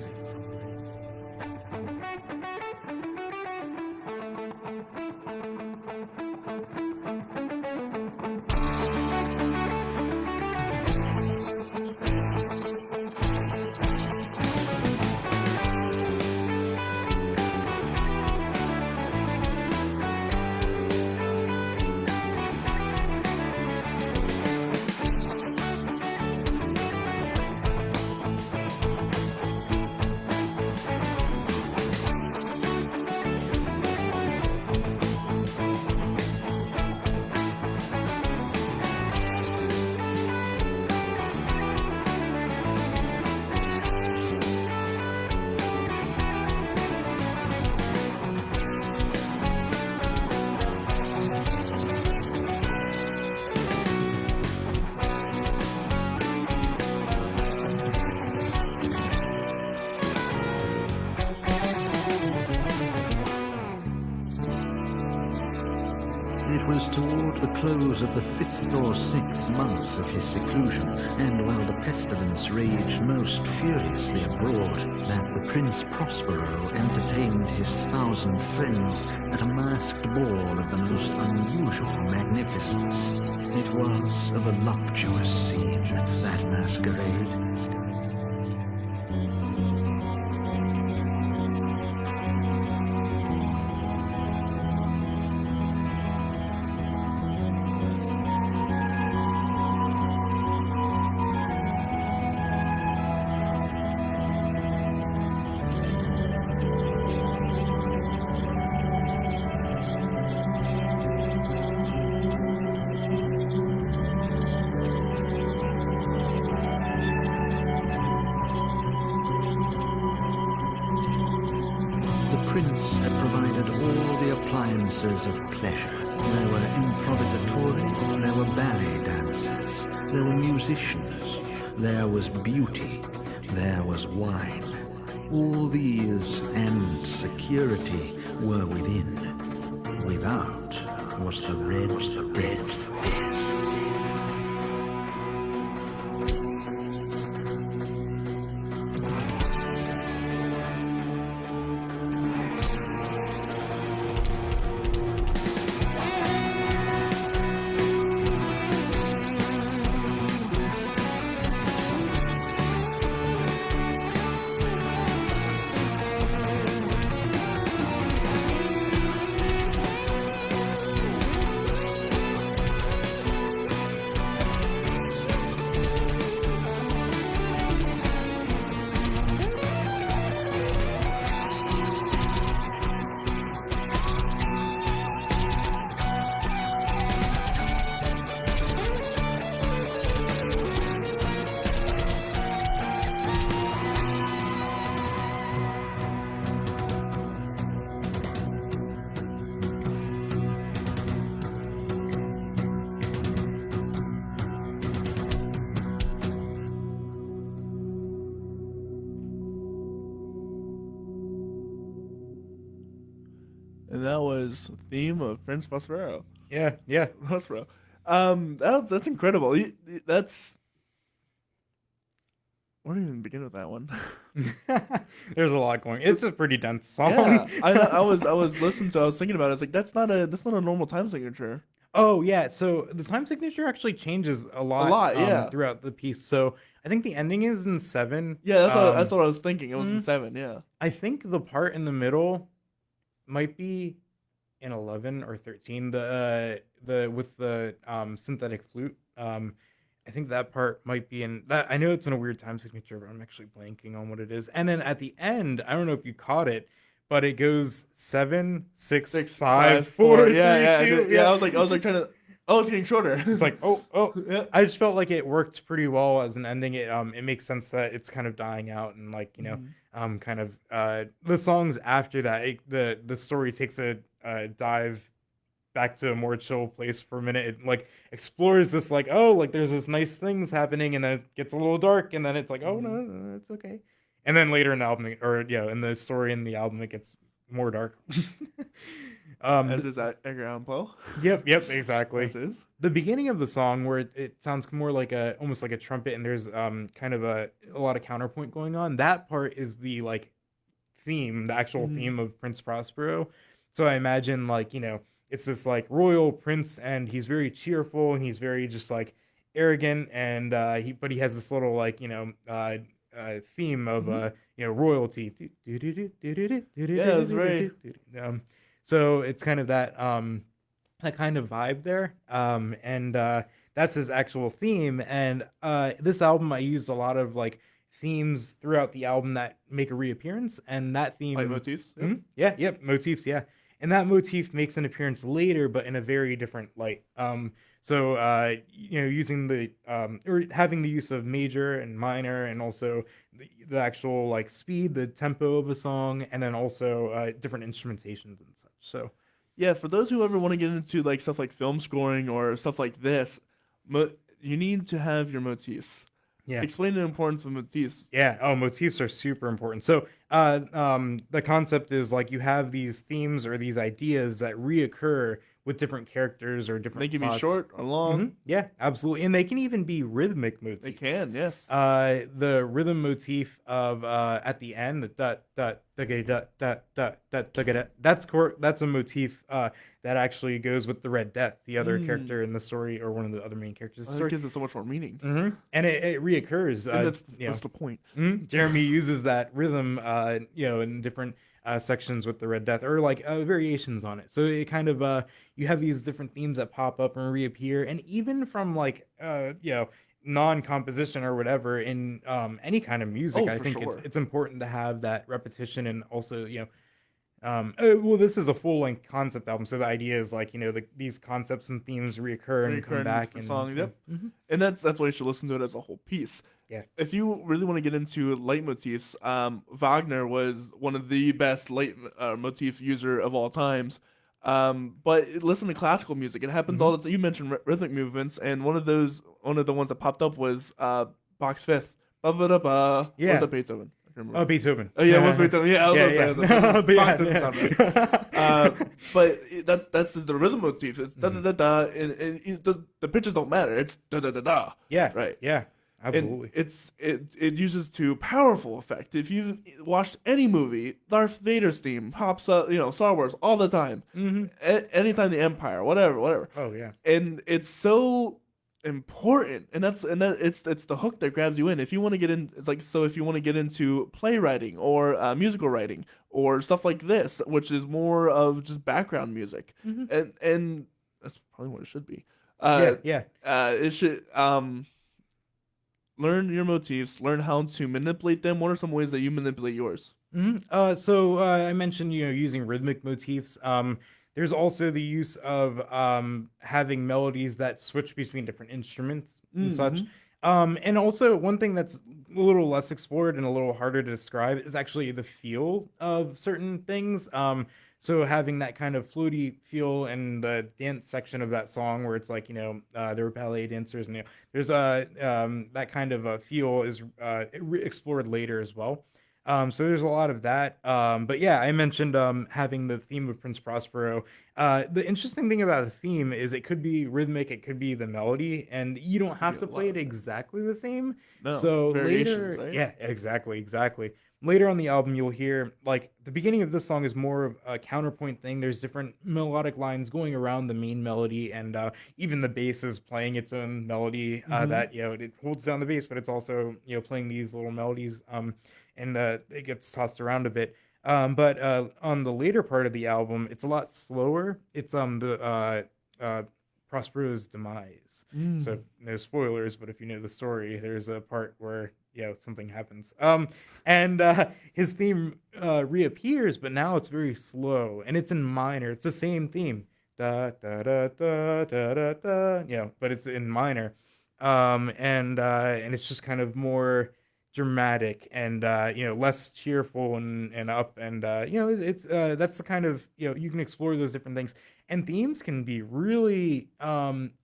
It was toward the close of the 5th or 6th month of his seclusion, and while the pestilence raged most furiously abroad, that the Prince Prospero entertained his 1,000 friends at a masked ball of the most unusual magnificence. It was a voluptuous scene, that masquerade. provided all the appliances of pleasure. There were improvisatori, there were ballet dancers, there were musicians, there was beauty, there was wine. All these and security were within. Without was the red death. And that was the theme of Prince Prospero. Yeah. Prospero. That's incredible. That's where do you even begin with that one? There's a lot going. It's a pretty dense song. Yeah, I was listening to. I was thinking about it. It's like that's not a normal time signature. Oh yeah, so the time signature actually changes a lot, yeah. throughout the piece. So I think the ending is in 7. Yeah, that's what I was thinking. It was in 7. Yeah, I think the part in the middle might be in 11 or 13. The with the synthetic flute. I think that part might be in that. I know it's in a weird time signature, but I'm actually blanking on what it is. And then at the end, I don't know if you caught it, but it goes 7, 6, 5, 4, 3, 2. Yeah. I was like trying to. Oh, it's getting shorter. It's like oh. Yeah. I just felt like it worked pretty well as an ending. It makes sense that it's kind of dying out and like kind of the songs after that. The story takes a dive back to a more chill place for a minute. It like explores this like there's this nice things happening, and then it gets a little dark, and then it's like no, it's okay. And then later in the album, in the story in the album, it gets more dark. As is Edgar Allan Poe. Yep, exactly. This is the beginning of the song where it sounds more like almost like a trumpet, and there's kind of a lot of counterpoint going on. That part is the like theme, the actual theme of Prince Prospero. So I imagine it's this like royal prince, and he's very cheerful, and he's very just like arrogant, and he has this little like theme of royalty. Yeah, it's very. So it's kind of that kind of vibe there, and that's his actual theme. And this album, I used a lot of like themes throughout the album that make a reappearance, and that theme, Like motifs. Motifs, yeah. And that motif makes an appearance later, but in a very different light. So using the or having the use of major and minor, and also the actual like speed, the tempo of a song, and then also different instrumentations and such. So yeah, for those who ever want to get into like stuff like film scoring or stuff like this, you need to have your motifs. Yeah. Explain the importance of motifs. Yeah. Oh, motifs are super important. So the concept is like you have these themes or these ideas that reoccur with different characters or different They can plots. be short or long. Mm-hmm. Yeah, absolutely. And they can even be rhythmic motifs. They can, yes. The rhythm motif of at the end, the dot dot that's a motif that actually goes with the Red Death, the other character in the story, or one of the other main characters. It gives it so much more meaning. Mm-hmm. And it reoccurs. And that's the point. Jeremy uses that rhythm, in different sections with the Red Death, or like variations on it. So it kind of you have these different themes that pop up and reappear, and even from like non-composition or whatever in any kind of music, I think it's important to have that repetition, and also Well, this is a full-length concept album, so the idea is like, these concepts and themes reoccur and come Recurring back for and song. Yep. Mhm. And that's why you should listen to it as a whole piece. Yeah. If you really want to get into leitmotifs, Wagner was one of the best motif user of all times. But listen to classical music; it happens Mhm. all the time. You mentioned rhythmic movements, and one of the ones that popped up was Bach's Fifth. Ba ba da ba. Or was Yeah. that Beethoven? I can't remember. Oh, Beethoven. Oh yeah, it was Beethoven. Yeah, I was Yeah, gonna say, I was like, but Bach doesn't sound right. But that's the rhythm motif. It's da da Mhm. da da, and the pitches don't matter. It's da da da da. Yeah, Right. yeah, And absolutely. it uses to powerful effect. If you've watched any movie, Darth Vader's theme pops up, Star Wars all the time. Mhm. Anytime the Empire, whatever. Oh, yeah. And it's so important, and it's the hook that grabs you in. If you want to get in, it's like, so if you want to get into playwriting or musical writing or stuff like this, which is more of just background music, Mhm. and that's probably what it should be. Yeah, yeah. It should learn your motifs, learn how to manipulate them. What are some ways that you manipulate yours? So I mentioned, using rhythmic motifs. There's also the use of having melodies that switch between different instruments and such. Mm-hmm. And also one thing that's a little less explored and a little harder to describe is actually the feel of certain things. So having that kind of floaty feel in the dance section of that song, where it's like, there were ballet dancers, and there's that kind of feel is explored later as well. So there's a lot of that. But yeah, I mentioned having the theme of Prince Prospero. The interesting thing about a theme is it could be rhythmic, it could be the melody, and you don't have be to a lot play of it things. exactly the same. No So variations, later, right? yeah, exactly. Later on the album, you'll hear like the beginning of this song is more of a counterpoint thing. There's different melodic lines going around the main melody, and even the bass is playing its own melody Mm-hmm. that it holds down the bass, but it's also playing these little melodies. And it gets tossed around a bit. But on the later part of the album, it's a lot slower. It's the Prospero's demise. So Mm. no spoilers, but if you know the story, there's a part where something happens. And his theme reappears, but now it's very slow and it's in minor. It's the same theme, da da da da da da da. But it's in minor. And it's just kind of more dramatic and less cheerful and up, and it's that's the kind of you can explore those different things, and themes can be really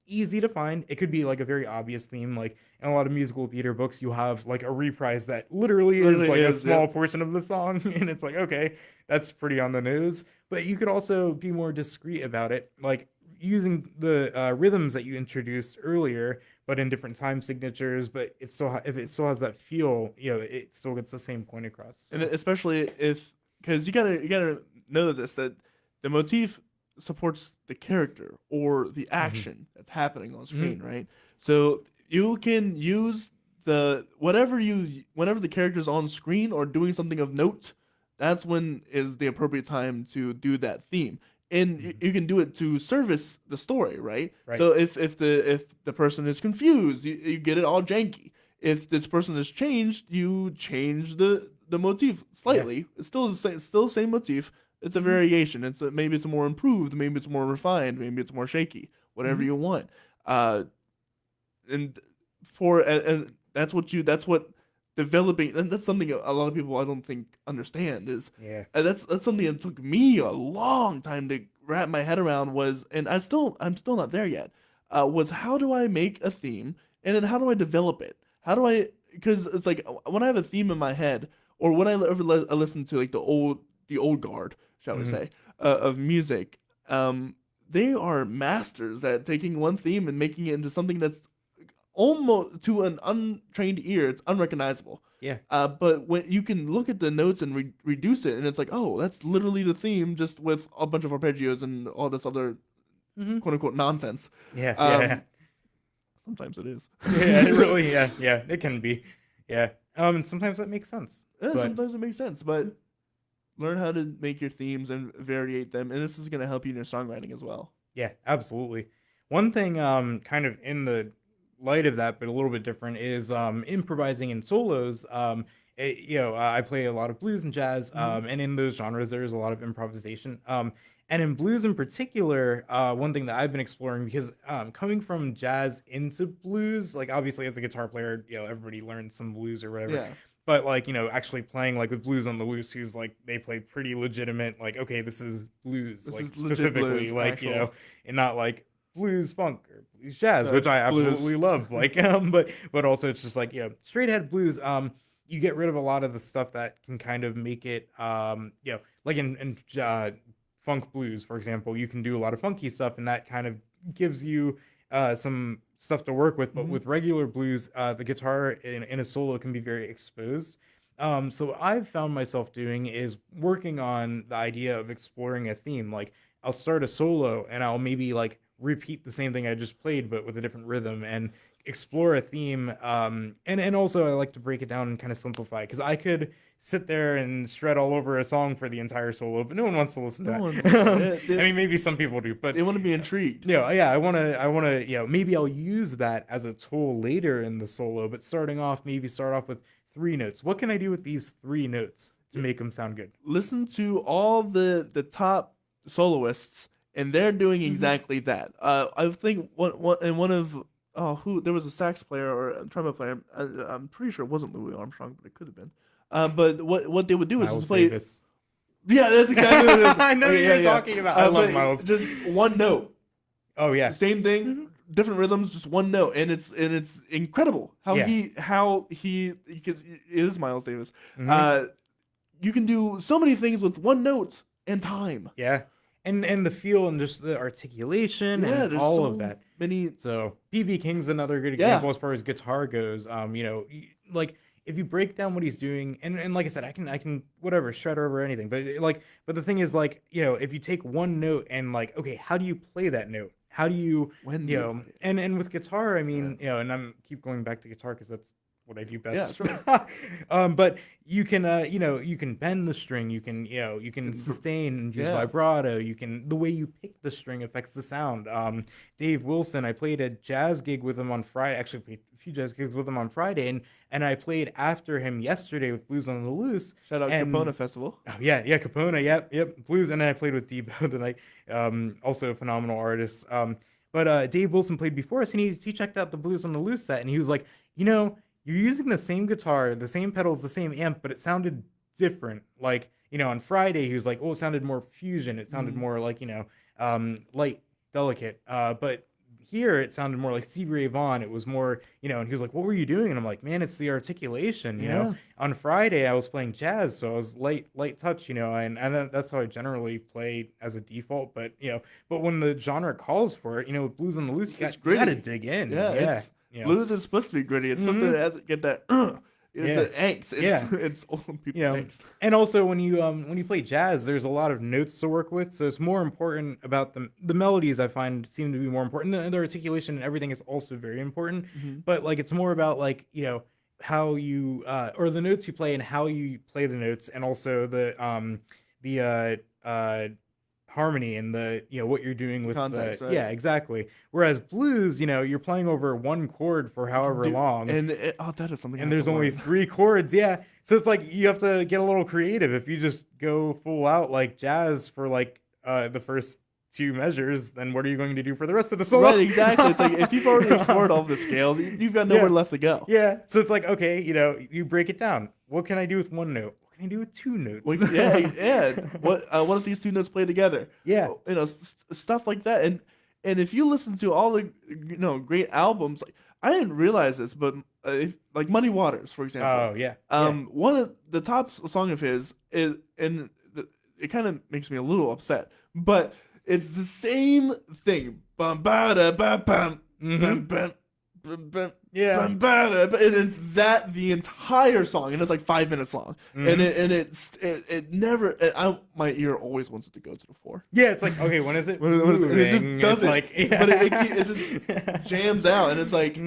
easy to find. It could be like a very obvious theme, like in a lot of musical theater books you have like a reprise that literally is Literally like a is, small yep. portion of the song and it's like, okay, that's pretty on the nose. But you could also be more discreet about it, like using the rhythms that you introduced earlier, but in different time signatures. But it still if it still has that feel, it still gets the same point across. And So. especially if, because you gotta know this, that the motif supports the character or the Mhm. action that's happening on Mhm. screen, right? So you can use whenever the character's on screen or doing something of note, that's when is the appropriate time to do that theme. And Mhm. you can do it to service the story, right? Right. So if the person is confused, you get it all janky. If this person is changed, you change the motif Yeah. slightly. It's still the same motif. It's a Mhm. variation. Maybe it's more improved, maybe it's more refined, maybe it's more shaky. Whatever Mhm. you want. Uh, and and that's what developing, and that's something a lot of people I don't think understand is, Yeah. that's something that took me a long time to wrap my head around, was, and I'm still not there yet, was how do I make a theme, and then how do I develop it, because it's like when I have a theme in my head, or when I listen to like the old guard, shall we Mhm. say, of music, they are masters at taking one theme and making it into something that's almost, to an untrained ear, it's unrecognizable. Yeah. But when you can look at the notes and reduce it, and it's like, oh, that's literally the theme, just with a bunch of arpeggios and all this other Mhm. quote unquote nonsense. Yeah. Yeah. Um, Sometimes it is. Yeah. It really. Yeah. Yeah. It can be. Yeah. Sometimes that makes sense, Yeah, but sometimes it makes sense, but learn how to make your themes and variate them, and this is gonna help you in your songwriting as well. yeah, absolutely. One thing, kind of in the light of that, but a little bit different, is improvising in solos. I play a lot of blues and jazz, and in those genres, there's a lot of improvisation. And in blues in particular, one thing that I've been exploring, because coming from jazz into blues, like obviously as a guitar player, everybody learns some blues or whatever. Yeah. But like, actually playing like with Blues on the Loose, who's like they play pretty legitimate, like, okay, this is blues, This like is legit specifically, blues, like, actual. and not like blues funk or blues jazz, No, which I blues. absolutely love. Like, but also it's just like, straight ahead blues. You get rid of a lot of the stuff that can kind of make it, like in funk blues, for example, you can do a lot of funky stuff, and that kind of gives you some stuff to work with. But with regular blues, the guitar in a solo can be very exposed. So I've found myself doing is working on the idea of exploring a theme. Like I'll start a solo and I'll maybe like repeat the same thing I just played, but with a different rhythm, and explore a theme. And also I like to break it down and kind of simplify, because I could sit there and shred all over a song for the entire solo, but no one wants to listen to No one that. wants to. I mean, maybe some people do, but They want to be intrigued. yeah, I want to, maybe I'll use that as a tool later in the solo, but maybe start off with 3 notes. What can I do with these 3 notes to make them sound good? Listen to all the top soloists, and they're doing exactly that. I think one of there was a sax player or a trumpet player. I'm pretty sure it wasn't Louis Armstrong, but it could have been. But what they would do is Miles just play. Davis. Yeah, that's exactly what it is. I know Okay, you're talking about. I love but Miles. Just one note. Oh yeah. Same thing, different rhythms, just one note, and it's incredible how he because it is Miles Davis. You can do so many things with one note and time. Yeah. And the feel and just the articulation and there's all so of that. many. So B.B. King's another good example as far as guitar goes. Like if you break down what he's doing, and like I said, I can whatever shred over anything. But the thing is, like, if you take one note and like, okay, how do you play that note? How do you and with guitar, I mean, and I'm keep going back to guitar because that's what I do best. Yeah, sure. But you can you can bend the string, you can sustain and use vibrato, the way you pick the string affects the sound. Dave Wilson, I played a jazz gig with him on Friday, actually played a few jazz gigs with him on Friday, and I played after him yesterday with Blues on the Loose. Shout out Capona Festival. Oh yeah, Capona, yep, Blues, and then I played with Debo tonight, also a phenomenal artist. But Dave Wilson played before us, and he checked out the Blues on the Loose set, and he was like, you're using the same guitar, the same pedals, the same amp, but it sounded different. Like, on Friday, he was like, it sounded more fusion. It sounded more like, light, delicate. But here, it sounded more like Stevie Ray Vaughan. It was more, and he was like, what were you doing? And I'm like, man, it's the articulation, you know? On Friday, I was playing jazz, so I was light touch, and that's how I generally play as a default. But, but when the genre calls for it, with Blues on the Loose, you got to dig in. Yeah. Blues is supposed to be gritty. It's supposed to get that. It's angst. It's old people angst. And also when you play jazz, there's a lot of notes to work with, so it's more important about the melodies. I find seem to be more important. The articulation and everything is also very important, but like it's more about like how you or the notes you play and how you play the notes, and also the harmony and the what you're doing with context, the right? Yeah, exactly. Whereas blues, you're playing over one chord for however long, and that is something. And there's only 3 chords. Yeah, so it's like you have to get a little creative. If you just go full out like jazz for like the first 2 measures, then what are you going to do for the rest of the solo? Right, exactly. It's like if you've already explored all the scale, you've got nowhere left to go. Yeah, so it's like, okay, you break it down. What can I do with 1 note? What can I do with 2 notes? Like, yeah. What if these 2 notes play together? Yeah, stuff like that. And if you listen to all the great albums, like I didn't realize this, but like Muddy Waters, for example. Oh yeah. One of the top song of his is, and it kind of makes me a little upset, but it's the same thing. Bum ba da ba bum. Bum bum. Yeah, and it's that the entire song, and it's like 5 minutes long, and it never. My ear always wants it to go to the 4. Yeah, it's like, okay, when is it? It just doesn't. Like, but it just jams out, and it's like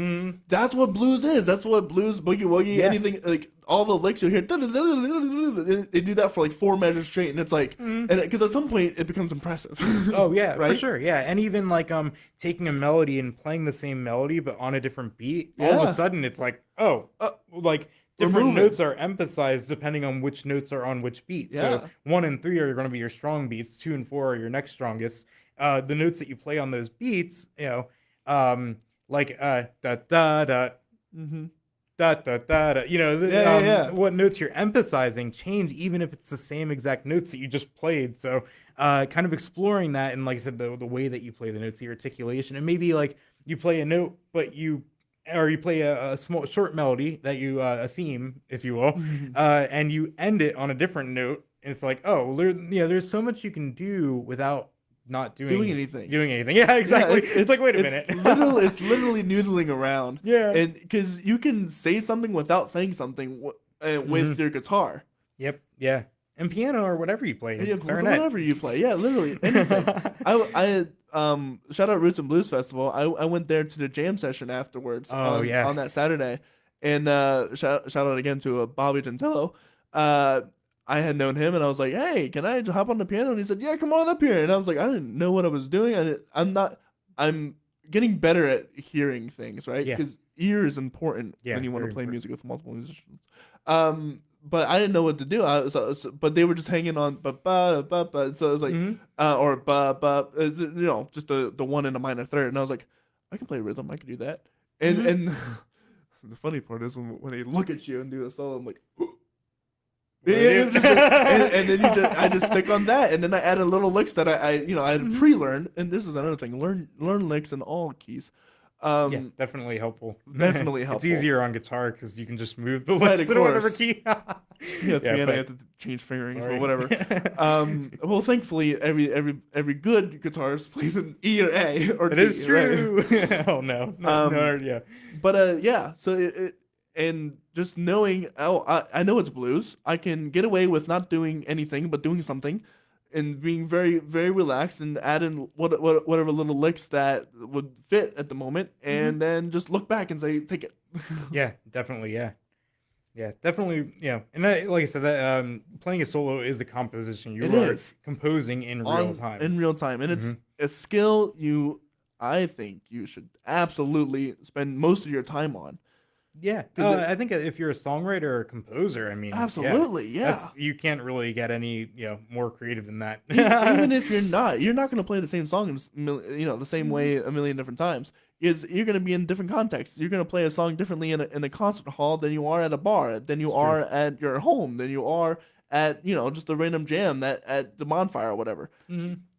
that's what blues is. That's what blues, boogie woogie, anything like all the licks you hear. They do that for like 4 measures straight, and it's like, and because at some point it becomes impressive. Oh yeah, right? For sure. Yeah, and even like taking a melody and playing the same melody but on a different beat. All of a sudden, it's like, like different moving. notes are emphasized depending on which notes are on which beat. Yeah. So 1 and 3 are going to be your strong beats. 2 and 4 are your next strongest. The notes that you play on those beats, like da da da. Mm-hmm. Da, da, da, da. What notes you're emphasizing change even if it's the same exact notes that you just played. So kind of exploring that, and like I said, the way that you play the notes, the articulation, and maybe like you play a note, but you play a small short melody that you a theme, if you will, and you end it on a different note. And it's like, oh, there's so much you can do without not doing anything. Yeah, exactly. Yeah, it's like, wait a minute. It's literally noodling around. Yeah. And because you can say something without saying something with your guitar. Yep. Yeah. And piano or whatever you play. Yeah, whatever you play. Yeah, literally anything. I shout out Roots and Blues Festival. I went there to the jam session afterwards. On that Saturday, and shout out again to Bobby Gentillo. I had known him, and I was like, "Hey, can I hop on the piano?" And he said, "Yeah, come on up here." And I was like, "I didn't know what I was doing. I'm getting better at hearing things, right? Yeah. Because ear is important when you want to play music with multiple musicians." But I didn't know what to do. But they were just hanging on ba ba ba ba. So it was like, or ba ba, just the one in a minor third. And I was like, I can play rhythm. I can do that. And the funny part is when they look at you and do a solo, I'm like. And then I just stick on that, and then I add a little licks that I had pre-learned, and this is another thing: learn licks in all keys. Definitely helpul. Definitely helpful. It's easier on guitar because you can just move the licks in whatever key. Piano, I have to change fingerings, but whatever. Well, thankfully, every good guitarist plays an E or A or it D. Is true. Right? Oh no, yeah. But so and just knowing, I know it's blues. I can get away with not doing anything but doing something, and being very, very relaxed, and add in whatever little licks that would fit at the moment, and then just look back and say, take it. Yeah, definitely. Yeah, definitely. Yeah, and like I said, that playing a solo is a composition. You are composing in real time. In real time, and it's a skill I think you should absolutely spend most of your time on. Yeah, I think if you're a songwriter or a composer, I mean, absolutely, you can't really get any more creative than that. Even if you're not going to play the same song, the same way a million different times. You're going to be in different contexts. You're going to play a song differently in a concert hall than you are at a bar, than you are at your home, than you are at just a random jam at the bonfire or whatever.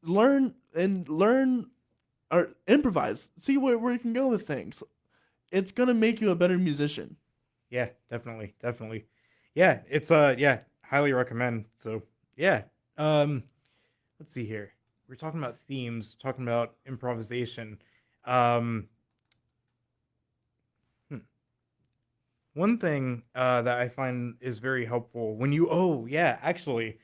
Learn or improvise. See where you can go with things. It's gonna make you a better musician. Yeah, definitely. Yeah, it's highly recommend. So yeah, let's see here. We're talking about themes, talking about improvisation. One thing that I find is very helpful when actually,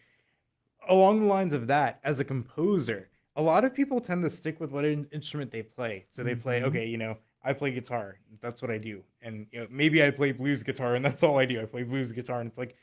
along the lines of that, as a composer, a lot of people tend to stick with what instrument they play. So they play, I play guitar. That's what I do. And maybe I play blues guitar, and that's all I do. I play blues guitar, and it's like,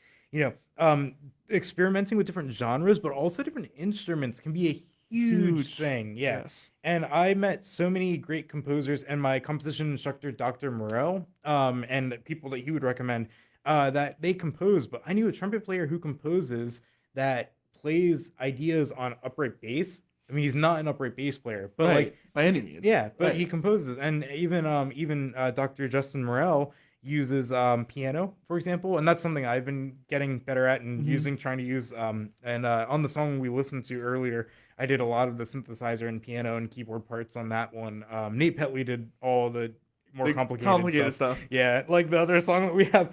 experimenting with different genres, but also different instruments can be a huge thing. Yeah. Yes. And I met so many great composers, and my composition instructor, Dr. Morel, and people that he would recommend, that they compose. But I knew a trumpet player who composes that plays ideas on upright bass. I mean, he's not an upright bass player, but like by any means. Yeah, but he composes, and even Dr. Justin Morel uses piano, for example, and that's something I've been getting better at and trying to use. And on the song we listened to earlier, I did a lot of the synthesizer and piano and keyboard parts on that one. Nate Petley did all the more complicated stuff. Yeah, like the other song that we have.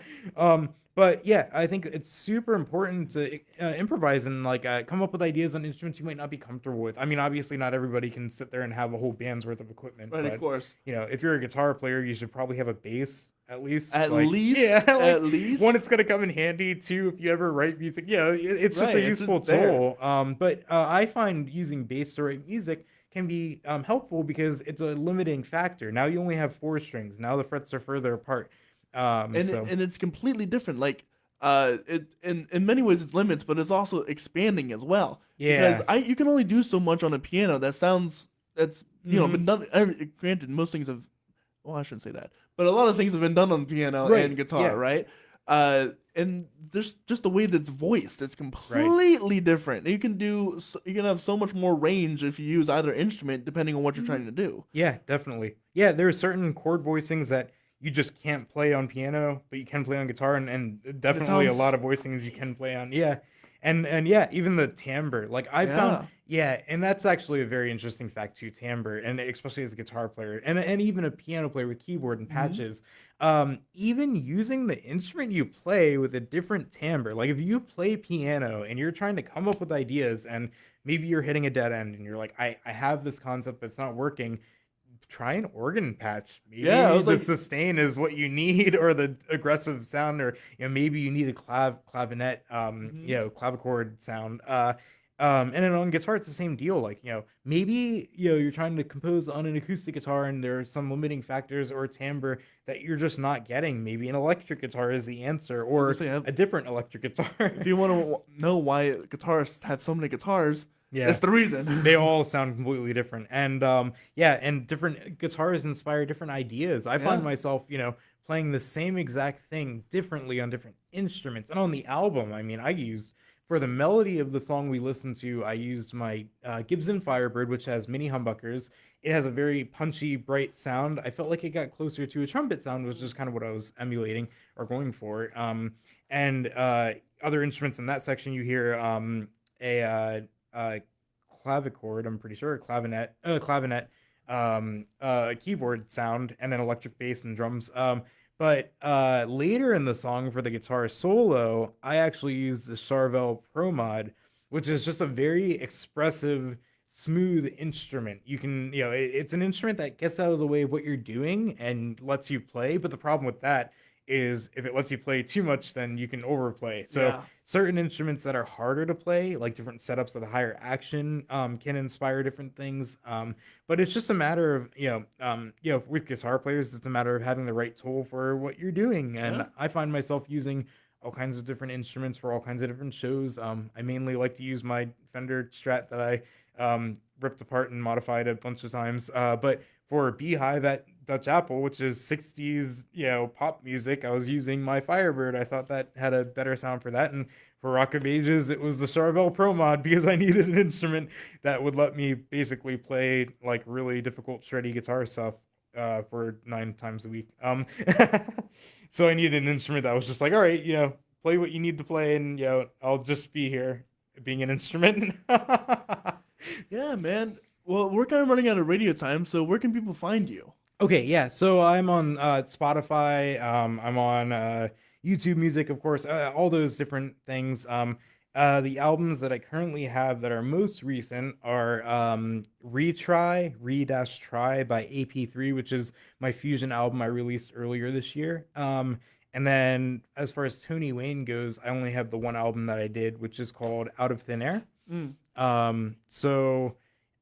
But yeah, I think it's super important to improvise and come up with ideas on instruments you might not be comfortable with. I mean, obviously not everybody can sit there and have a whole band's worth of equipment. Right, but, of course. If you're a guitar player, you should probably have a bass at least. At least. One, it's going to come in handy. Two, if you ever write music, it's just a useful tool. But I find using bass to write music can be helpful because it's a limiting factor. Now you only have 4 strings. Now the frets are further apart. And it's completely different. Like in many ways it limits, but it's also expanding as well. Yeah. Because you can only do so much on a piano that's been done. Granted, most things have. Well, I shouldn't say that, but a lot of things have been done on piano and guitar, right? And there's just the way that's voiced. It's completely different. You can have so much more range if you use either instrument, depending on what you're trying to do. Yeah, definitely. Yeah, there are certain chord voicings that you just can't play on piano, but you can play on guitar, and definitely a sounds lot of voicings you can play on. Yeah. And yeah, even the timbre. Like I found, Yeah. yeah, and that's actually a very interesting fact too, timbre, and especially as a guitar player and even a piano player with keyboard and Mhm. patches. Even using the instrument you play with a different timbre. Like if you play piano and you're trying to come up with ideas and maybe you're hitting a dead end and you're like, I have this concept, but it's not working. Try an organ patch. Yeah, I Maybe was the like, sustain is what you need, or the aggressive sound, or maybe you need a clavinet, mhm. clavichord sound. And then on guitar, it's the same deal. Like, maybe you're trying to compose on an acoustic guitar, and there are some limiting factors or timbre that you're just not getting. Maybe an electric guitar is the answer, I was gonna or say, a different electric guitar. if you want to know why guitarists have so many guitars, Yeah. it's the reason. They all sound completely different. And yeah, and different guitars inspire different ideas. I find Yeah. myself, playing the same exact thing differently on different instruments. And on the album, I mean, I used for the melody of the song we listened to, I used my Gibson Firebird, which has mini humbuckers. It has a very punchy, bright sound. I felt like it got closer to a trumpet sound, which is kind of what I was emulating or going for. And other instruments in that section, you hear a clavichord, I'm pretty sure, clavinet, keyboard sound, and then electric bass and drums. But later in the song for the guitar solo, I actually used the Charvel Pro Mod, which is just a very expressive, smooth instrument. You can, it's an instrument that gets out of the way of what you're doing and lets you play. But the problem with that is if it lets you play too much, then you can overplay. So Yeah. certain instruments that are harder to play, like different setups with a higher action, can inspire different things. But it's just a matter of with guitar players, it's a matter of having the right tool for what you're doing. And Yeah. I find myself using all kinds of different instruments for all kinds of different shows. I mainly like to use my Fender Strat that I ripped apart and modified a bunch of times. But for Beehive at Dutch Apple, which is 60s, pop music, I was using my Firebird. I thought that had a better sound for that. And for Rock of Ages, it was the Charvel Pro Mod because I needed an instrument that would let me basically play like really difficult shreddy guitar stuff for 9 times a week. So I needed an instrument that was just like, all right, play what you need to play, and I'll just be here being an instrument. Yeah, man. Well, we're kind of running out of radio time, so where can people find you? Okay, yeah. So I'm on Spotify. I'm on YouTube Music, of course. All those different things. The albums that I currently have that are most recent are Re-Try by AP3, which is my fusion album I released earlier this year. And then as far as Tony Wayne goes, I only have the one album that I did, which is called Out of Thin Air. Mm.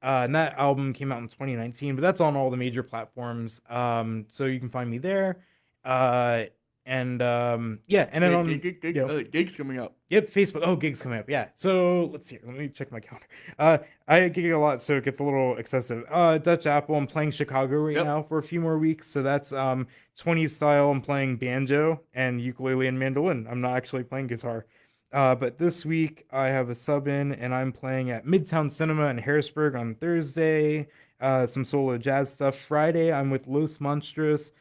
And that album came out in 2019, but that's on all the major platforms. So you can find me there. Yeah, and then on Gigs coming up. Yep, Facebook. Oh, gigs coming up. Yeah. So let's see. Let me check my calendar. I gig a lot, so it gets a little excessive. Dutch Apple. I'm playing Chicago right now for a few more weeks. So that's 20s style. I'm playing banjo and ukulele and mandolin. I'm not actually playing guitar. But this week I have a sub in, and I'm playing at Midtown Cinema in Harrisburg on Thursday. Some solo jazz stuff. Friday I'm with Los Monstros,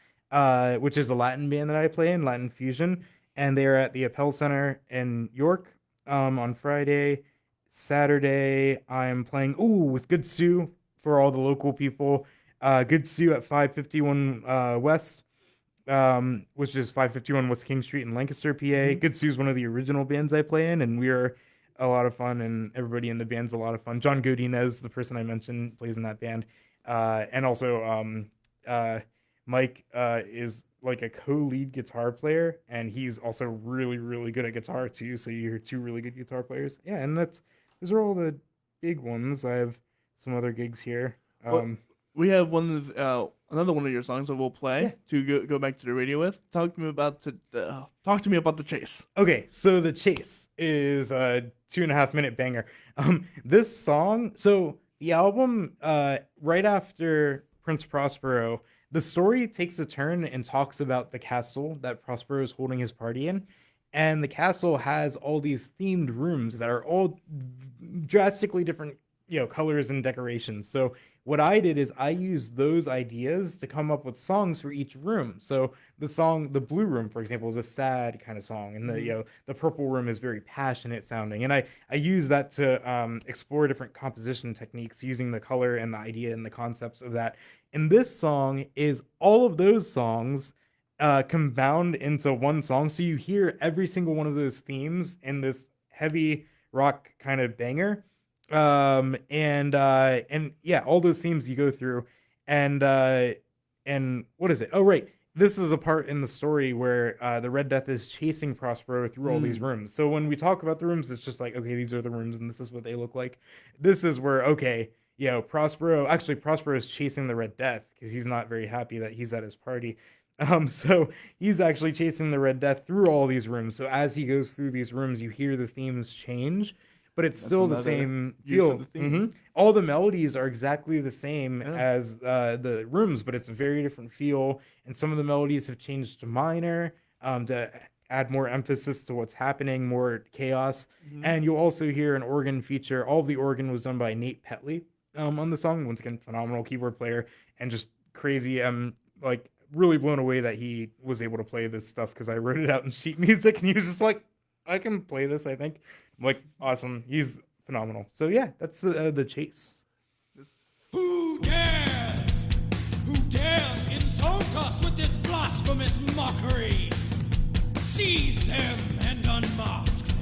which is a Latin band that I play in, Latin fusion, and they are at the Appel Center in York on Friday. Saturday I'm playing with Good Sue for all the local people. Good Sue at 551 West. Which is 551 West King Street in Lancaster, PA. Mhm. Good Sue's one of the original bands I play in, and we are a lot of fun, and everybody in the band's a lot of fun. John Godinez, the person I mentioned, plays in that band. And also Mike is like a co-lead guitar player, and he's also really, really good at guitar too. So you hear two really good guitar players. Yeah, and those are all the big ones. I have some other gigs here. We have another one of your songs that we'll play to go back to the radio with. Talk to me about the chase. Okay, so the chase is a 2.5 minute banger. This song, so the album right after Prince Prospero, the story takes a turn and talks about the castle that Prospero is holding his party in. And the castle has all these themed rooms that are all drastically different, colors and decorations. So what I did is I used those ideas to come up with songs for each room. So the blue room, for example, is a sad kind of song, and the purple room is very passionate sounding. And I use that to explore different composition techniques using the color and the idea and the concepts of that. And this song is all of those songs compound into one song. So you hear every single one of those themes in this heavy rock kind of banger. And yeah, all those themes you go through, and what is it? Oh, right. This is a part in the story where the Red Death is chasing Prospero through all these rooms. So when we talk about the rooms, it's just like, okay, these are the rooms and this is what they look like. This is where, okay, Prospero is chasing the Red Death because he's not very happy that he's at his party. So he's actually chasing the Red Death through all these rooms. So as he goes through these rooms, you hear the themes change, but it's still the same feel. All the melodies are exactly the same as the rooms, but it's a very different feel. And some of the melodies have changed to minor to add more emphasis to what's happening, more chaos. And you'll also hear an organ feature. All of the organ was done by Nate Petley on the song. Once again, phenomenal keyboard player and just crazy. Like really blown away that he was able to play this stuff because I wrote it out in sheet music and he was just like, I can play this, I think. I'm like, awesome. He's phenomenal. So yeah, that's the chase. Who dares? Who dares insult us with this blasphemous mockery? Seize them and unmask them.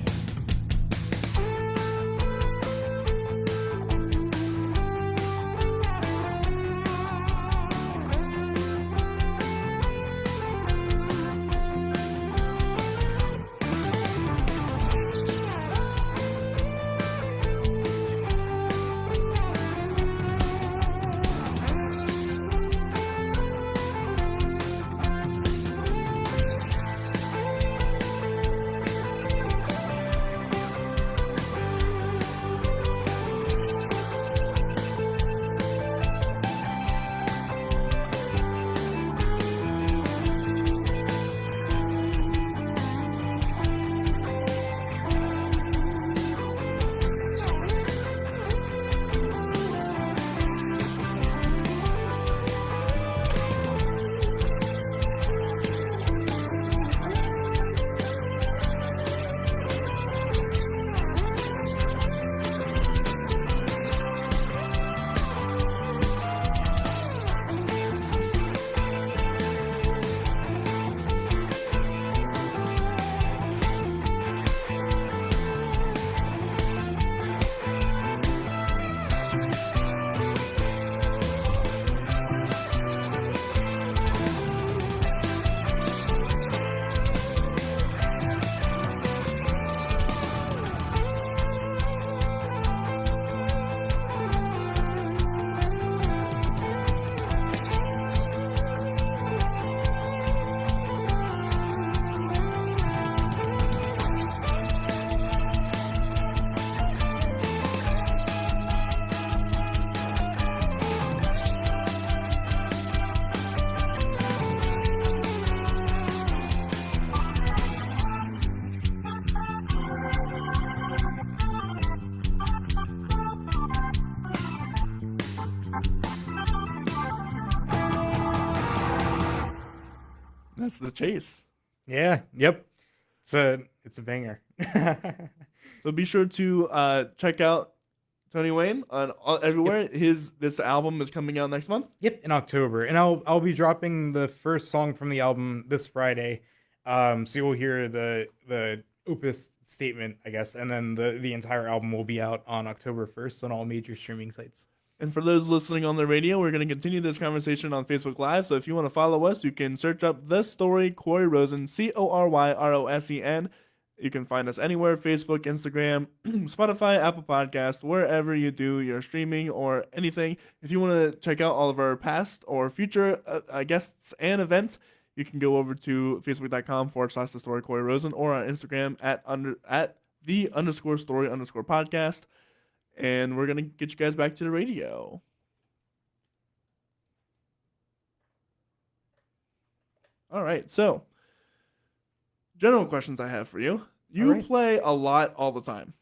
That's the chase. Yeah. Yep. It's a banger. So be sure to check out Tony Wayne on everywhere. Yep. This album is coming out next month. Yep, in October, and I'll be dropping the first song from the album this Friday. So you'll hear the opus statement, I guess, and then the entire album will be out on October 1st on all major streaming sites. And for those listening on the radio, we're going to continue this conversation on Facebook Live. So if you want to follow us, you can search up The Story Corey Rosen, CORYROSEN. You can find us anywhere, Facebook, Instagram, Spotify, Apple Podcast, wherever you do your streaming or anything. If you want to check out all of our past or future guests and events, you can go over to facebook.com/The Story Corey Rosen or on Instagram at @the_story_podcast. And we're going to get you guys back to the radio. All right. So, general questions I have for you. You All right. play a lot all the time.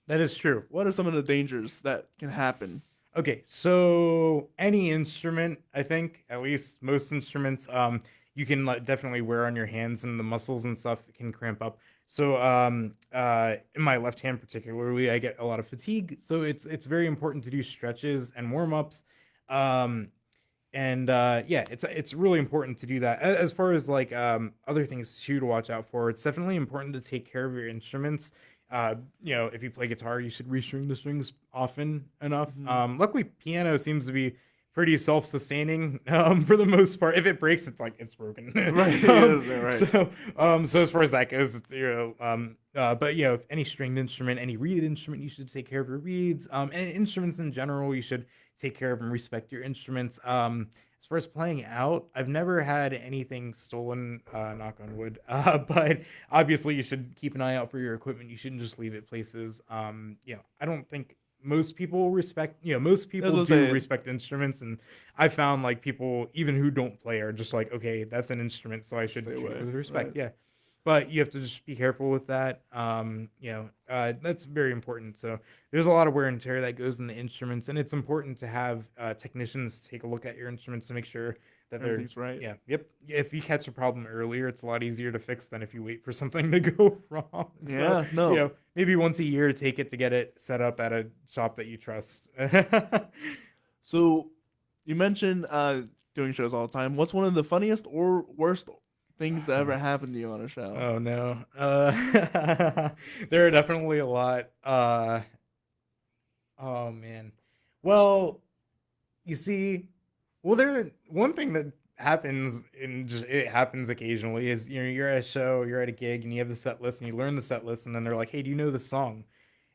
That is true. What are some of the dangers that can happen? Okay, so any instrument, I think, at least most instruments, you can definitely wear on your hands, and the muscles and stuff can cramp up. So, in my left hand particularly, I get a lot of fatigue. So it's very important to do stretches and warm ups. Um, and yeah, it's really important to do that. As far as like other things too to watch out for, it's definitely important to take care of your instruments. If you play guitar, you should restring the strings often enough. Luckily, piano seems to be pretty self-sustaining for the most part. If it breaks, it's like it's broken. Right. Right. So as far as that goes, but if any stringed instrument, any reed instrument, you should take care of your reeds. And instruments in general, you should take care of and respect your instruments. As far as playing out, I've never had anything stolen, knock on wood. But obviously you should keep an eye out for your equipment. You shouldn't just leave it places. I don't think most people most people do respect instruments, and I found like people even who don't play are just like, okay, that's an instrument, so I should treat it with respect. Right. Yeah. But you have to just be careful with that. That's very important. So there's a lot of wear and tear that goes in the instruments, and it's important to have technicians take a look at your instruments to make sure that they're right. Yeah. Yep. If you catch a problem earlier, it's a lot easier to fix than if you wait for something to go wrong. Yeah. So, No. Maybe once a year, take it to get it set up at a shop that you trust. So you mentioned doing shows all the time. What's one of the funniest or worst things that ever happened to you on a show? Oh no. There are definitely a lot. Oh man. Well, you see, one thing that happens it happens occasionally is you're at a show, you're at a gig, and you have the set list, and you learn the set list, and then they're like, hey, do you know the song?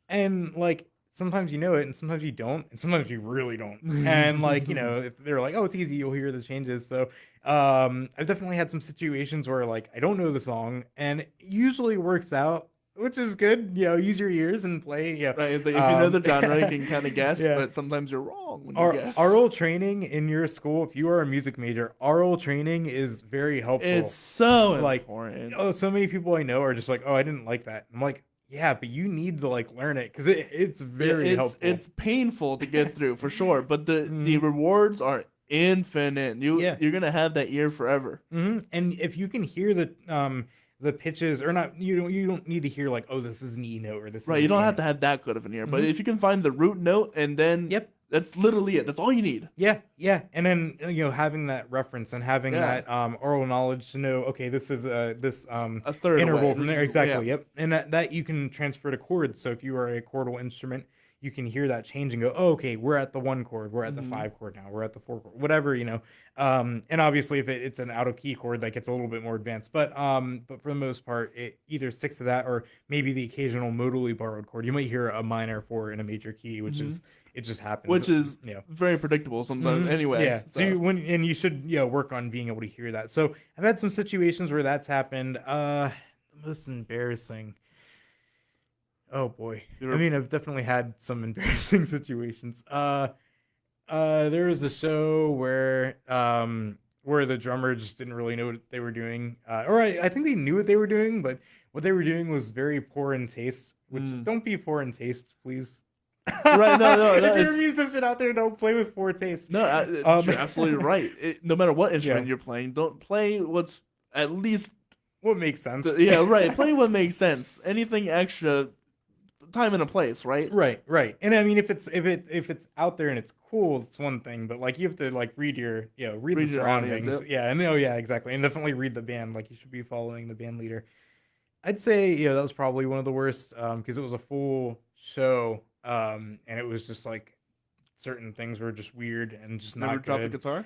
And like sometimes you know it, and sometimes you don't, and sometimes you really don't. And like if they're like, oh, it's easy, you'll hear the changes. So I've definitely had some situations where like I don't know the song, and it usually works out, which is good. Use your ears and play. Yeah, right. It's like if you know the genre, you can kind of guess, but sometimes you're wrong when you guess. Oral training in your school, if you are a music major, oral training is very helpful. It's so important. Oh, so many people I know are just like, oh, I didn't like that. I'm like, yeah, but you need to like learn it because it's very helpful. It's painful to get through for sure, but the rewards are infinite. You're gonna have that ear forever. And if you can hear the pitches, or not, you don't need to hear like, oh, this is an E note or this. Right, you don't have to have that good of an ear, but if you can find the root note and then that's literally it. That's all you need. Yeah, and then having that reference and having that oral knowledge to know, okay, this is a third interval away from there. Exactly. Yep, and that you can transfer to chords. So if you are a chordal instrument, you can hear that change and go, oh, okay, we're at the 1 chord, we're at the 5 chord now, we're at the 4 chord, whatever, and obviously if it's an out of key chord, that gets a little bit more advanced, but for the most part, it either sticks to that or maybe the occasional modally borrowed chord. You might hear a minor 4 in a major key, which is, it just happens. Which is very predictable sometimes anyway. Yeah, so you should work on being able to hear that. So I've had some situations where that's happened. The most embarrassing... Oh boy. I mean, I've definitely had some embarrassing situations. There was a show where the drummer just didn't really know what they were doing. Or I think they knew what they were doing, but what they were doing was very poor in taste, which don't be poor in taste, please. Right, no. If you're a musician out there, don't play with poor taste. No, you're absolutely right. No matter what instrument you're playing, don't play what's at least... what makes sense. Yeah, right. Play what makes sense. Anything extra... time and a place, right? Right. And I mean, if it's out there and it's cool, it's one thing. But like, you have to like read the surroundings. Audience, Yeah, and exactly, and definitely read the band. Like, you should be following the band leader. I'd say that was probably one of the worst because it was a full show, and it was just like certain things were just weird and just not good. Drop the guitar?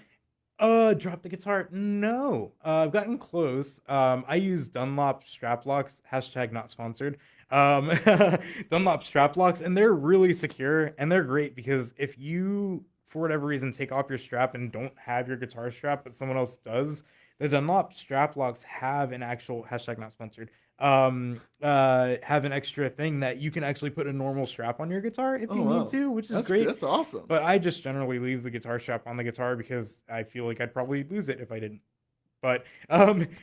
Drop the guitar? No. I've gotten close. I use Dunlop strap locks. # not sponsored. Dunlop strap locks, and they're really secure, and they're great because if you, for whatever reason, take off your strap and don't have your guitar strap, but someone else does, the Dunlop strap locks have an actual # not sponsored. Have an extra thing that you can actually put a normal strap on your guitar if you need to, which is great. That's awesome. But I just generally leave the guitar strap on the guitar because I feel like I'd probably lose it if I didn't. but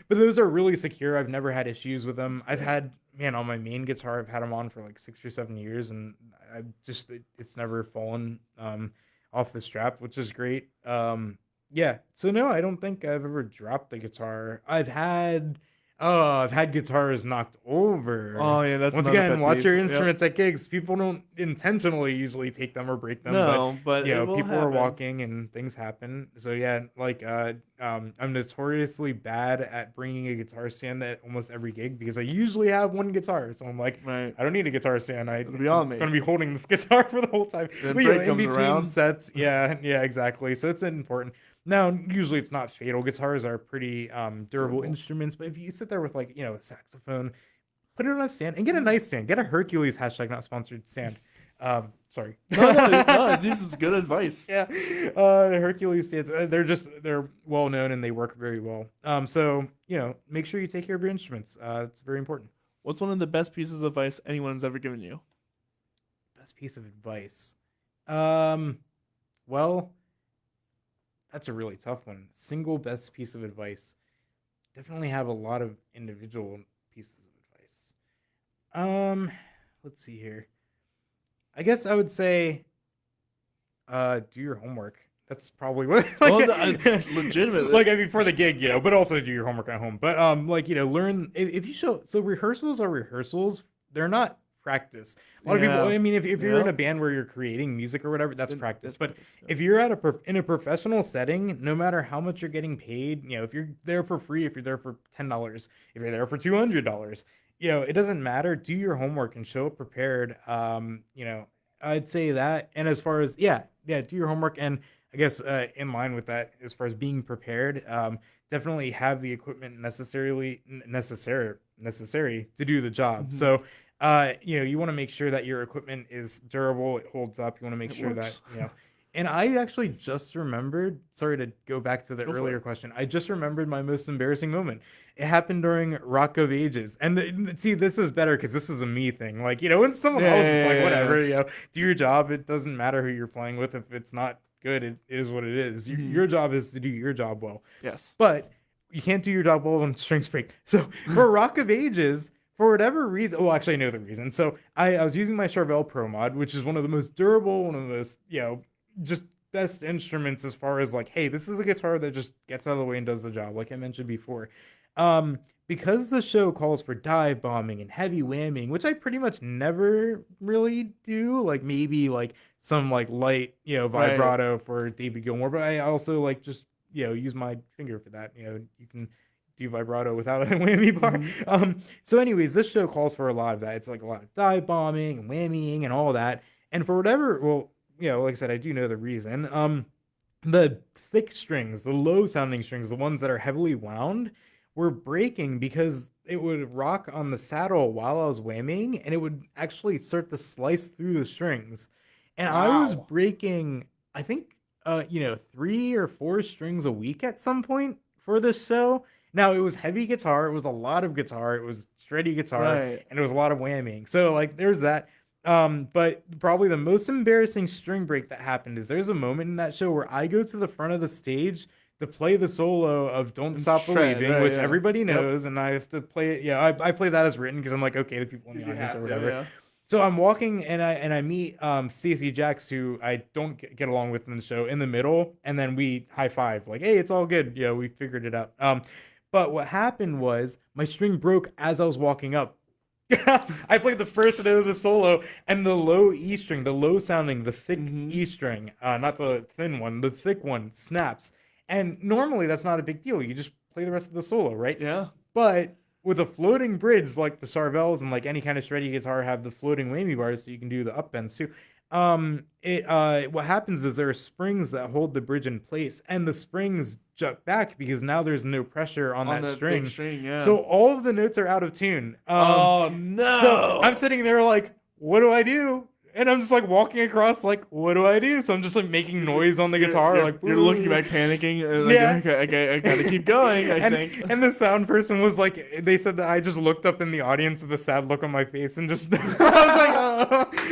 those are really secure. I've never had issues with them. I've had, man, on my main guitar, I've had them on for like 6 or 7 years, and it's never fallen off the strap, which is great. Yeah. So no, I don't think I've ever dropped the guitar. I've had guitars knocked over. Oh yeah, that's Once another again, pet watch peeve. your Yep. instruments at gigs. People don't intentionally usually take them or break them. No, but you it know, will people are happen. walking and things happen. So yeah, like I'm notoriously bad at bringing a guitar stand at almost every gig because I usually have one guitar. So I'm like, Right. I don't need a guitar stand. It'll be on I'm me. gonna be holding this guitar for the whole time. Then But, break in comes between around. sets, yeah, exactly. So it's important. Now, usually it's not fatal. Guitars are pretty durable instruments, but if you sit there with like, a saxophone, put it on a stand and get a nice stand. Get a Hercules #not-sponsored stand. Sorry. No, this is good advice. Yeah. Hercules stands, they're well known and they work very well. So, make sure you take care of your instruments. It's very important. What's one of the best pieces of advice anyone's ever given you? Best piece of advice. Well, that's a really tough one. Single best piece of advice. Definitely have a lot of individual pieces of advice. Let's see here. I guess I would say, do your homework. That's probably what. Legitimately. Like before the gig, but also do your homework at home. But learn if you show. So rehearsals are rehearsals. They're not practice. A lot of people. I mean, if you're in a band where you're creating music or whatever, that's practice. But if you're in a professional setting, no matter how much you're getting paid, if you're there for free, if you're there for $10, if you're there for $200, it doesn't matter. Do your homework and show up prepared. I'd say that. And as far as do your homework, and I guess in line with that, as far as being prepared, definitely have the equipment necessary to do the job. Mhm. So you want to make sure that your equipment is durable, it holds up. You want to make sure works. that and I actually just remembered, sorry to go back to the Go for earlier it. question. I just remembered my most embarrassing moment. It happened during Rock of Ages. And see, this is better because this is a me thing. Like, when someone else is like, whatever, do your job. It doesn't matter who you're playing with. If it's not good, it is what it is. Mhm. Your job is to do your job well. Yes. But you can't do your job well when strings break. So for Rock of Ages, for whatever reason, well, actually, I know the reason. So I was using my Charvel Pro Mod, which is one of the most durable, one of the most, just best instruments as far as like, hey, this is a guitar that just gets out of the way and does the job, like I mentioned before. Because the show calls for dive bombing and heavy whamming, which I pretty much never really do, like maybe like some like light, vibrato for David Gilmour, but I also like just, use my finger for that. You can do vibrato without a whammy bar. Mhm. So anyways, this show calls for a lot of that. It's like a lot of dive bombing and whammying and all that. And for whatever, like I said, I do know the reason. The thick strings, the low sounding strings, the ones that are heavily wound, were breaking because it would rock on the saddle while I was whamming, and it would actually start to slice through the strings. And I was Wow. breaking, I think, 3 or 4 strings a week at some point for this show. Now, it was heavy guitar. It was a lot of guitar. It was shreddy guitar, Right. and it was a lot of whamming. So, like, there's that. But probably the most embarrassing string break that happened is there's a moment in that show where I go to the front of the stage to play the solo of Don't Stop Shred, Believing, right, which yeah. everybody Yep. knows, and I have to play it. Yeah, I play that as written because I'm like, okay, the people in the You audience have or to, whatever. yeah. So I'm walking and I meet Stacey Jacks, who I don't get along with in the show, in the middle, and then we high five like, hey, it's all good. We figured it out. But what happened was my string broke as I was walking up. I played the first note of the solo, and the low E string, the low sounding, the thick E string, not the thin one, the thick one snaps. And normally that's not a big deal. You just play the rest of the solo, right? Yeah. But with a floating bridge, like the Charvels and like any kind of shreddy guitar have the floating whammy bars, so you can do the up bends too. What happens is there are springs that hold the bridge in place, and the springs jut back because now there's no pressure on that the string. big string, yeah. So all of the notes are out of tune. Oh no! So I'm sitting there like, what do I do? And I'm just like walking across, like, what do I do? So I'm just like making noise on the guitar, You're, like you're looking back, panicking. And like, Yeah. okay, I gotta keep going. I think. And the sound person was like, they said that I just looked up in the audience with a sad look on my face and just, I was like,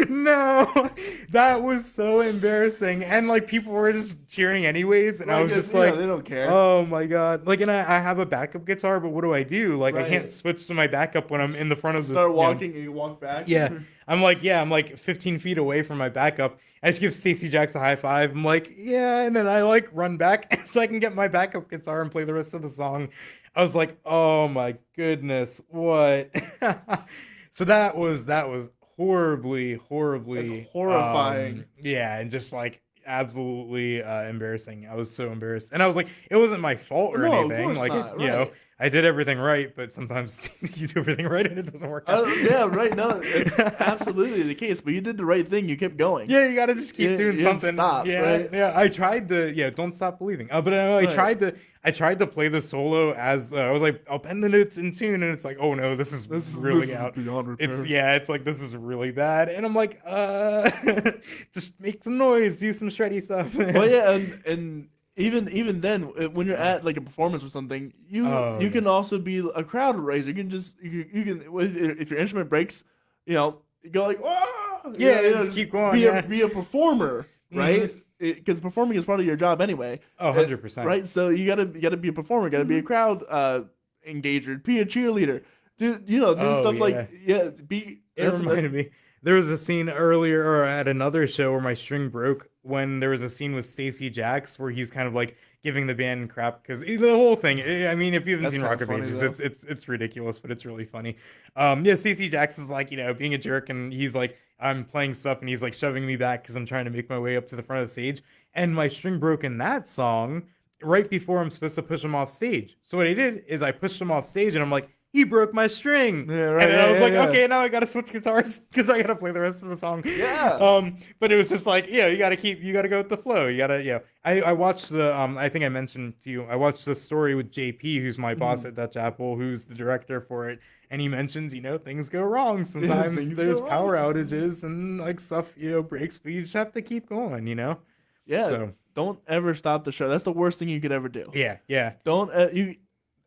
No, that was so embarrassing. And like people were just cheering anyways. And I was just like, they don't care. oh my God. Like, and I have a backup guitar, but what do I do? Like, I can't Right. switch to my backup when I'm in the front of the. Start you know. walking and you walk back. Yeah. I'm like 15 feet away from my backup. I just give Stacey Jacks a high five. I'm like, yeah. And then I like run back so I can get my backup guitar and play the rest of the song. I was like, oh my goodness, what? So that was horribly, That's horrifying. yeah, and just like absolutely embarrassing. I was so embarrassed, and I was like, it wasn't my fault or No, of anything. course Like, not, you know, right. I did everything right, but sometimes you do everything right and it doesn't work out. Yeah, right. No, it's absolutely the case. But you did the right thing. You kept going. Yeah, you gotta just keep You doing didn't something. stop, yeah, right? yeah. I tried to. Yeah, don't stop believing. But I Right. tried to play the solo as I was like, I'll pen the notes in tune, and it's like, oh no, this is really out. beyond repair. It's like this is really bad, and I'm like, just make some noise, do some shreddy stuff. Well, yeah, and even then, when you're at like a performance or something, you Oh, can also be a crowd raiser. You can just you can if your instrument breaks, you know, you go like, oh, Yeah, just keep going, Be yeah. be a performer, right? Because performing is part of your job anyway. Oh, 100%. Right. So you gotta be a performer. Gotta be a crowd engager. Be a cheerleader. Do Oh, stuff yeah. like be. It that's- reminded me. There was a scene earlier or at another show where my string broke when there was a scene with Stacey Jacks where he's kind of like giving the band crap because the whole thing. I mean, if you haven't That's seen kinda Rock of funny, Ages, though. it's ridiculous, but it's really funny. Yeah, Stacey Jacks is like being a jerk, and he's like I'm playing stuff, and he's like shoving me back because I'm trying to make my way up to the front of the stage, and my string broke in that song right before I'm supposed to push him off stage. So what I did is I pushed him off stage, and I'm like, he broke my string. Yeah, right, And then I was yeah, like, yeah. okay, now I gotta switch guitars because I gotta play the rest of the song. Yeah. But it was just like, you gotta go with the flow. You gotta, I watched the, I think I mentioned to you, I watched the story with JP, who's my boss at Dutch Apple, who's the director for it. And he mentions, things go wrong sometimes. things There's go wrong power sometimes. outages and like stuff, breaks, but you just have to keep going, Yeah. So- Don't ever stop the show. That's the worst thing you could ever do. Yeah. Don't you.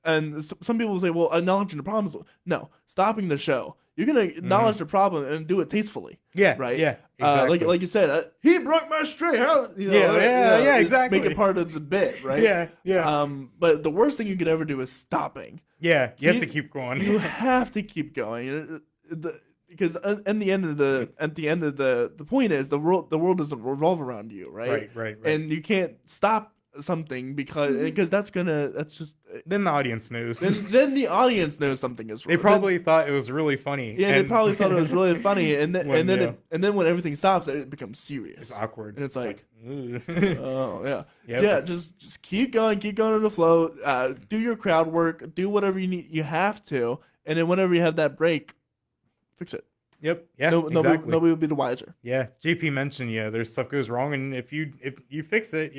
And some people will say, well, acknowledging the problems. No, stopping the show. You're gonna acknowledge the problem and do it tastefully. Yeah. Right. Yeah. Exactly. Like you said, he broke my string. How? Yeah, just exactly. Make it part of the bit, right? Yeah. But the worst thing you could ever do is stopping. Yeah. You have you- to keep going. You have to keep going. Because at the end of the point is the world doesn't revolve around you, right? Right. And you can't stop something because that's just Then the audience knows. then the audience knows something is wrong. They probably thought it was really funny. Yeah, they and- probably thought it was really funny, and then When, when everything stops, it becomes serious. It's awkward. And it's like, ugh. oh yeah, Yep. yeah. Just keep going with the flow. Do your crowd work. Do whatever you have to, and then whenever you have that break, fix it. Yep. Yeah. Nobody Exactly. will be the wiser. Yeah. JP mentioned, there's stuff goes wrong, and if you fix it,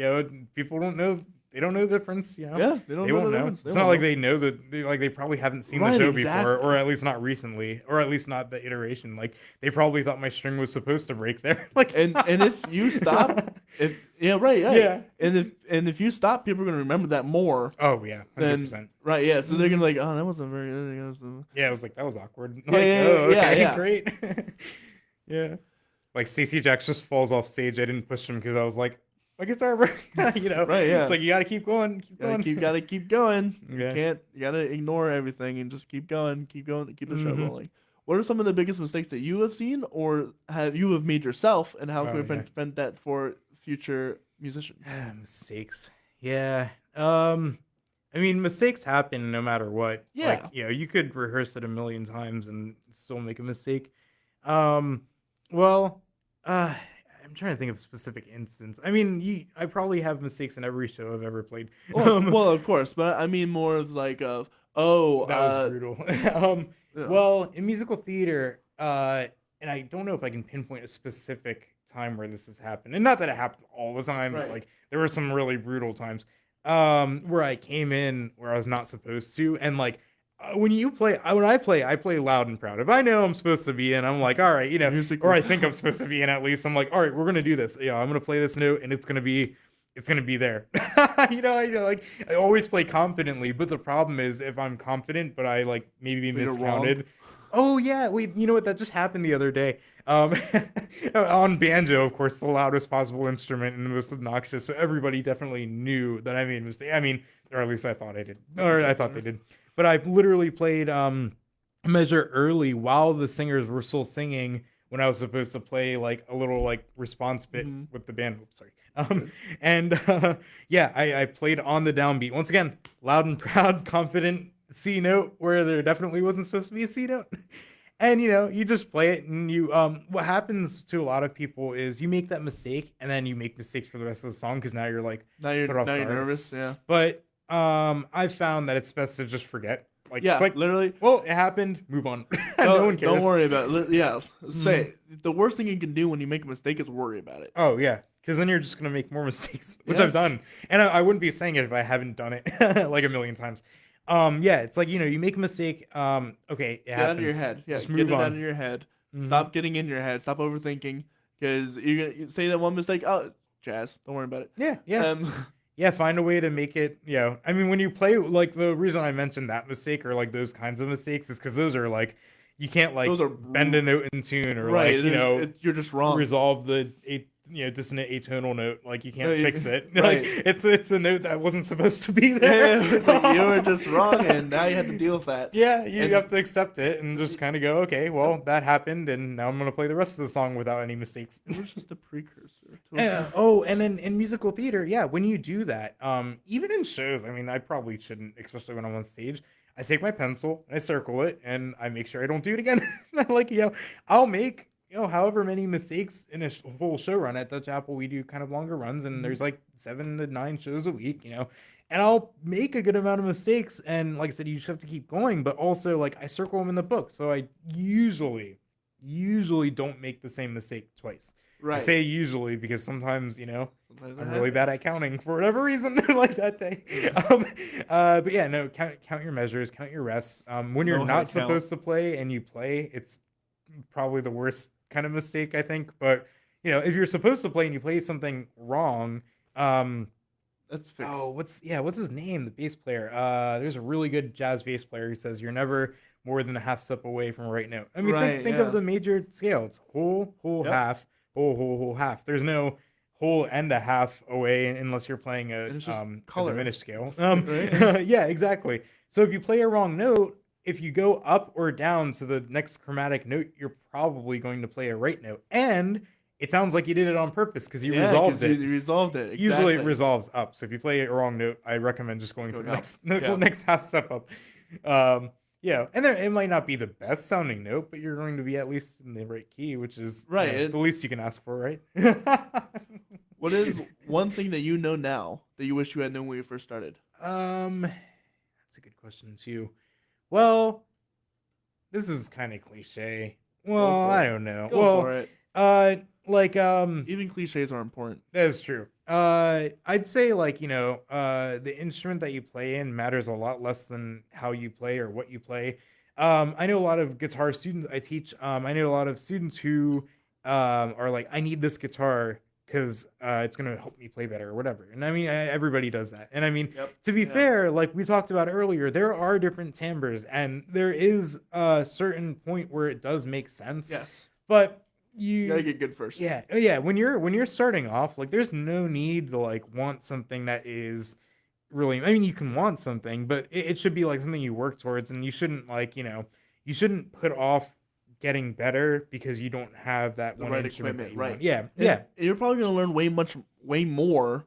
people don't know. They don't know the difference. Yeah, they don't They know won't the know. difference. It's not like they know that. They probably haven't seen Right, the show exactly. before, or at least not recently, or at least not the iteration. Like they probably thought my string was supposed to break there. Like And if you stop, right. Yeah. And if you stop, people are gonna remember that more. oh yeah, 100%. Than right, yeah. So they're gonna like, oh, that wasn't very. That was, Yeah, I was like, that was awkward. Yeah, Like, yeah, oh, yeah, okay, yeah. great. Yeah. Like Stacey Jacks just falls off stage. I didn't push him because I was like, my guitar broke. Right, yeah. It's like you gotta keep going, keep going. gotta keep going. Yeah. You gotta ignore everything and just keep going, keep the show Mhm. rolling. What are some of the biggest mistakes that you have seen or have made yourself, and how can we Oh, yeah. prevent that for future musicians? Mistakes. Yeah. I mean, mistakes happen no matter what. Yeah. Like, you could rehearse it a million times and still make a mistake. Well, I'm trying to think of a specific instance. I mean, I probably have mistakes in every show I've ever played. Well, of course, but I mean more of like that was brutal. yeah. Well, in musical theater, and I don't know if I can pinpoint a specific time where this has happened, and not that it happens all the time, Right. but like there were some really brutal times where I came in where I was not supposed to, and like when I play loud and proud. If I know I'm supposed to be in, I'm like, all right, Music- or I think I'm supposed to be in at least. I'm like, all right, we're gonna do this. I'm gonna play this note, and it's gonna be there. I always play confidently, but the problem is if I'm confident, but I like maybe be But you're wrong. miscounted. Oh yeah, wait, you know what? That just happened the other day. On banjo, of course, the loudest possible instrument and the most obnoxious. So everybody definitely knew that I made a mistake. I mean, or at least I thought I did, or I thought they did. But I literally played a measure early while the singers were still singing when I was supposed to play like a little like response bit with the band. Oops, sorry. And yeah, I played on the downbeat once again, loud and proud, confident C note where there definitely wasn't supposed to be a C note. And you just play it, and what happens to a lot of people is you make that mistake, and then you make mistakes for the rest of the song because now you're like Now you're put off now you're guard. nervous. Yeah. But I've found that it's best to just forget. Yeah. Like, Literally. well, it happened. Move on. Don't, No one cares. Don't worry about it. Yeah. Say the worst thing you can do when you make a mistake is worry about it. Oh yeah, because then you're just gonna make more mistakes, which I've Yes. done, and I wouldn't be saying it if I haven't done it like a million times. Yeah, it's like you make a mistake. Okay, it Get happens. out of your head. Yeah. Just Get move it out on. of your head. Stop getting in your head. Stop overthinking. Because you say that one mistake. Oh, jazz. Don't worry about it. Yeah, yeah. Yeah. Find a way to make it, I mean, when you play, like, the reason I mentioned that mistake or, like, those kinds of mistakes is because those are, like, you can't, like, Those are bend a note in tune or, right. like, you're just wrong. resolve the, dissonant atonal note. Like, you can't No, fix it. right. Like, it's a note that wasn't supposed to be there. Yeah, it's like you were just wrong, and now you have to deal with that. Yeah, you And- have to accept it and just kind of go, okay, well, that happened, and now I'm going to play the rest of the song without any mistakes. It was just a precursor. And then in musical theater, yeah, when you do that, even in shows, I mean, I probably shouldn't, especially when I'm on stage. I take my pencil, I circle it, and I make sure I don't do it again. Like, I'll make, however many mistakes in a whole show run. At Dutch Apple, we do kind of longer runs, and there's like 7 to 9 shows a week, and I'll make a good amount of mistakes. And like I said, you just have to keep going, but also like I circle them in the book. So I usually don't make the same mistake twice. Right. I say usually because sometimes, Sometimes I'm that really bad at happens. counting for whatever reason, like that day. But yeah, no, count your measures, count your rests. When you're Know how not to count. supposed to play and you play, it's probably the worst kind of mistake, I think. But if you're supposed to play and you play something wrong, That's fixed. what's his name? The bass player. There's a really good jazz bass player who says you're never more than a half step away from a right note. I mean, Right, think yeah. of the major scale. It's whole, Yep. half, whole, half. There's no whole and a half away unless you're playing a And it's just a color. diminished scale. Right. Yeah, exactly. So if you play a wrong note, if you go up or down to the next chromatic note, you're probably going to play a right note, and it sounds like you did it on purpose because you Yeah, resolved 'cause it. You resolved it. Usually it exactly. resolves up. So if you play a wrong note, I recommend just going Go to the down. next Yeah. next half step up. And it might not be the best sounding note, but you're going to be at least in the right key, which is Right, the least you can ask for, right? What is one thing that you know now that you wish you had known when you first started? That's a good question too. Well, this is kind of cliche. Well, for I it. don't know. Go for it. Like Even cliches are important. That's true. I'd say the instrument that you play in matters a lot less than how you play or what you play. I know a lot of guitar students I teach. I know a lot of students who are like, I need this guitar because it's gonna help me play better or whatever. And I mean, everybody does that. And I mean, Yep. to be Yeah. fair, like we talked about earlier, there are different timbres, and there is a certain point where it does make sense. Yes. But You gotta get good first. yeah, oh yeah. When you're starting off, like, there's no need to like want something that is really. I mean, you can want something, but it should be like something you work towards, and you shouldn't you shouldn't put off getting better because you don't have that The one right instrument that equipment, you right. want. Yeah, And yeah, You're probably gonna learn way more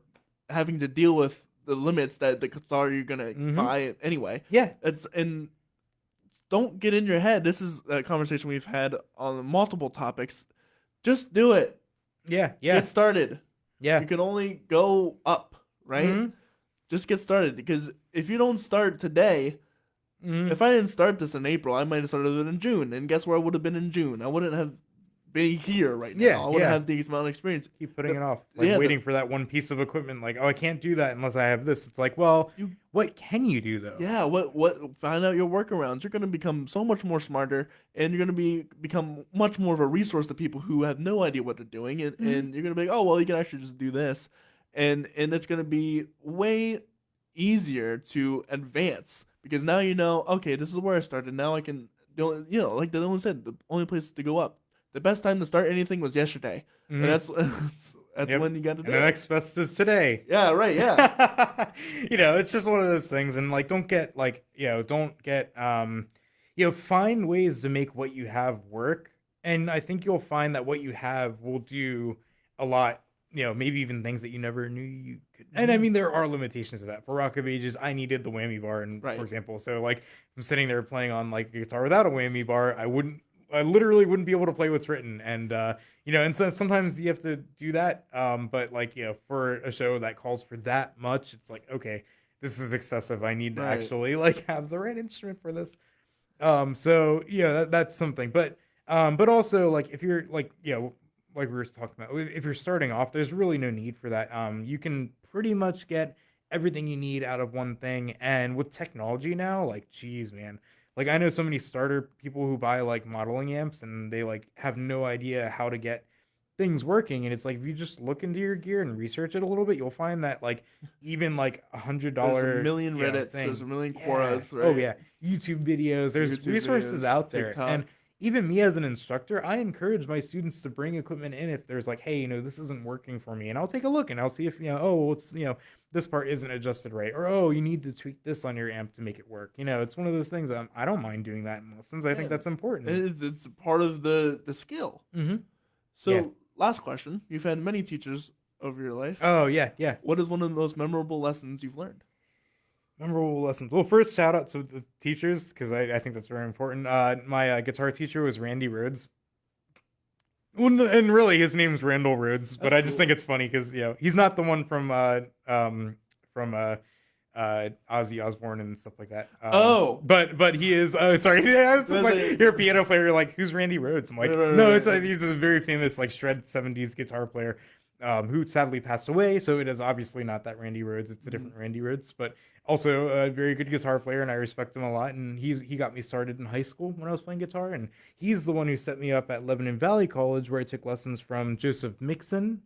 having to deal with the limits that the guitar you're gonna Mhm. buy anyway. yeah. And don't get in your head. This is a conversation we've had on multiple topics. Just do it. Yeah, yeah, Get started. yeah. You can only go up, right? Mhm. Just get started, because if you don't start today, Mhm. if I didn't start this in April, I might have started it in June, and guess where I would have been in June? I wouldn't have been here right now. Yeah, I wouldn't yeah. have these amount of experience. Keep putting The- it off, like yeah, waiting for that one piece of equipment. Like, oh, I can't do that unless I have this. It's like, well, You- what can you do though? Yeah, what find out your workarounds. You're gonna become so much more smarter, and you're gonna become much more of a resource to people who have no idea what they're doing, and you're gonna be like, oh well, you can actually just do this, and it's gonna be way easier to advance, because now you know, okay, this is where I started. Now I can like the only said, the only place to go up. The best time to start anything was yesterday. And that's Yep. when you got to do And the it. next best is today. Yeah, right. Yeah. It's just one of those things, and like, don't get find ways to make what you have work, and I think you'll find that what you have will do a lot. Maybe even things that you never knew you could. And I mean, there are limitations to that. For Rock of Ages, I needed the whammy bar, and Right. for example, so like I'm sitting there playing on like a guitar without a whammy bar, I literally wouldn't be able to play what's written, and and so sometimes you have to do that. But like for a show that calls for that much, it's like, okay, this is excessive. I need to Right. actually like have the right instrument for this. So that's something. But also like if you're like like we were talking about, if you're starting off, there's really no need for that. You can pretty much get everything you need out of one thing, and with technology now, like, geez, man. Like, I know so many starter people who buy like modeling amps, and they like have no idea how to get things working. And it's like, if you just look into your gear and research it a little bit, you'll find that like even like $100 There's a million Reddits. thing. There's a million Yeah. Quoras. Right? Oh yeah, YouTube videos. There's YouTube resources videos, out there, TikTok. and even me as an instructor, I encourage my students to bring equipment in if there's like, hey, this isn't working for me, and I'll take a look and I'll see if oh, well, it's this part isn't adjusted right, or oh, you need to tweak this on your amp to make it work. It's one of those things that I don't mind doing that in lessons. I think that's important. It's part of the skill. Mm-hmm. So, Yeah. last question. You've had many teachers over your life. Oh yeah. What is one of the most memorable lessons you've learned? Memorable lessons. Well, first, shout out to the teachers, because I think that's very important. My guitar teacher was Randy Rhodes. Well, and really, his name's Randall Rhodes, but That's I just cool. think it's funny because he's not the one from Ozzy Osbourne and stuff like that. But he is. Oh, sorry. Yeah, it's That's like like- you're a piano player. You're like, who's Randy Rhodes? I'm like, Right, no, right, it's right. he's a very famous like shred '70s guitar player, who sadly passed away. So it is obviously not that Randy Rhodes. It's a different Randy Rhodes, but also a very good guitar player, and I respect him a lot. And he got me started in high school when I was playing guitar, and he's the one who set me up at Lebanon Valley College, where I took lessons from Joseph Mixon,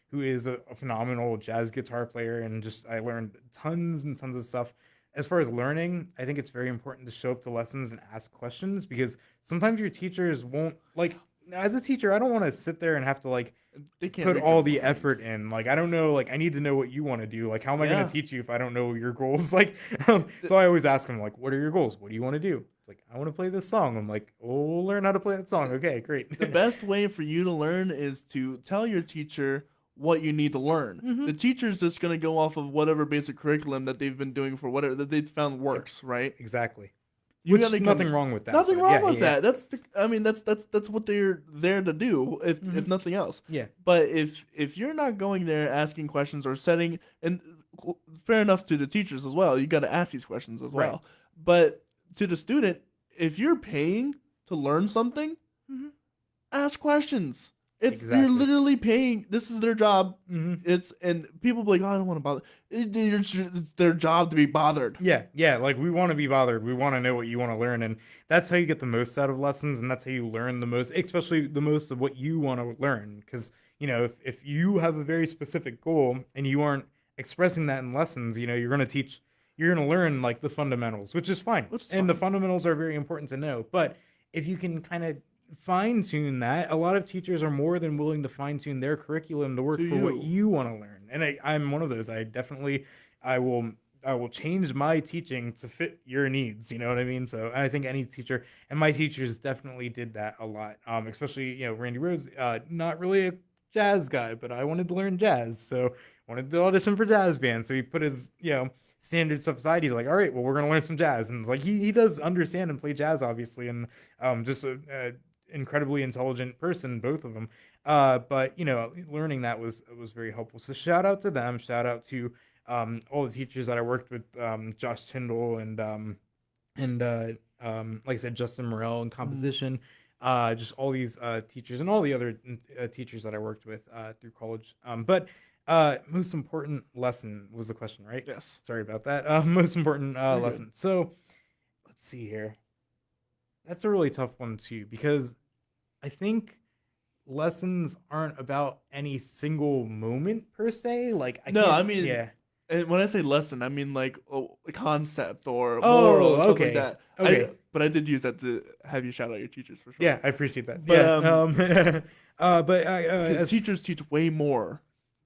who is a phenomenal jazz guitar player, and just I learned tons and tons of stuff. As far as learning, I think it's very important to show up to lessons and ask questions, because sometimes your teachers won't like. As a teacher, I don't want to sit there and have to like They can't put read all your the mind. effort in. Like, I don't know, like I need to know what you want to do. Like, how am I going Yeah. to teach you if I don't know your goals? Like, so I always ask them, like, what are your goals? What do you want to do? It's like, I want to play this song. I'm like, oh, we'll learn how to play that song. Okay, great. The best way for you to learn is to tell your teacher what you need to learn. Mhm. The teacher's just going to go off of whatever basic curriculum that they've been doing for whatever that they've found works, right? Exactly. You Which, gotta nothing wrong with that. Nothing but wrong yeah, with yeah, that. That's what they're there to do, if nothing else. Yeah. But if you're not going there asking questions or setting, and fair enough to the teachers as well, you got to ask these questions as Right. well. But to the student, if you're paying to learn something, Mhm. ask questions. You're Exactly. literally paying. This is their job. Mhm. And people be like, oh, I don't want to bother. It's their job to be bothered. Yeah. Like, we want to be bothered. We want to know what you want to learn, and that's how you get the most out of lessons, and that's how you learn the most, especially the most of what you want to learn. Because if you have a very specific goal and you aren't expressing that in lessons, you're going to learn like the fundamentals, which is fine. The fundamentals are very important to know. But if you can kind of fine tune that, a lot of teachers are more than willing to fine tune their curriculum to work To for what you. you want to learn. And I'm one of those. I will change my teaching to fit your needs. You know what I mean? So I think any teacher, and my teachers definitely did that a lot. Especially Randy Rhodes, not really a jazz guy, but I wanted to learn jazz, so wanted to audition for jazz band. So he put his standard stuff aside. He's like, all right, well, we're gonna learn some jazz, and it's like he does understand and play jazz, obviously, and just a incredibly intelligent person, both of them. But learning that was very helpful. So shout out to them. Shout out to all the teachers that I worked with, Josh Tyndall and like I said, Justin Morell in composition. Just all these teachers and all the other teachers that I worked with through college. But most important lesson was the question, right? Yes. Sorry about that. Most important You're lesson. good. So let's see here. That's a really tough one too, because I think lessons aren't about any single moment per se. Like, No, I mean, yeah. And when I say lesson, I mean like a concept or Oh, moral or something okay. like that. Okay. But I did use that to have you shout out your teachers for sure. Yeah, I appreciate that. But, Yeah. But because teachers teach way more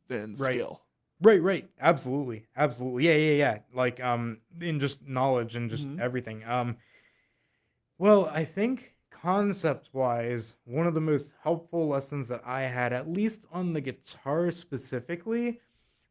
than Right. skill. Right. Absolutely. Yeah. Like in just knowledge and just everything. Well, I think concept-wise, one of the most helpful lessons that I had, at least on the guitar specifically,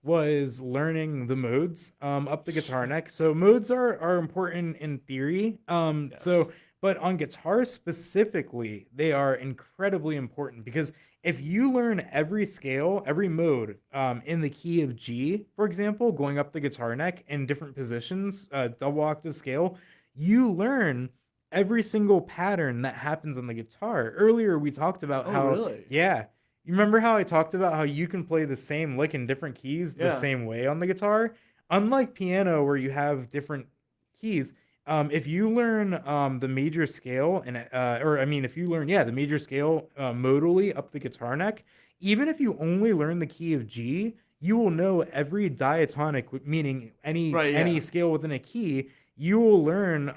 was learning the modes up the guitar neck. So modes are important in theory. But on guitar specifically, they are incredibly important because if you learn every scale, every mode in the key of G, for example, going up the guitar neck in different positions, double octave scale, you learn every single pattern that happens on the guitar. Earlier, we talked about how, really? Yeah. You remember how I talked about how you can play the same lick in different keys the same way on the guitar? Unlike piano, where you have different keys, if you learn the major scale if you learn the major scale modally up the guitar neck, even if you only learn the key of G, you will know every diatonic, meaning any scale within a key. You will learn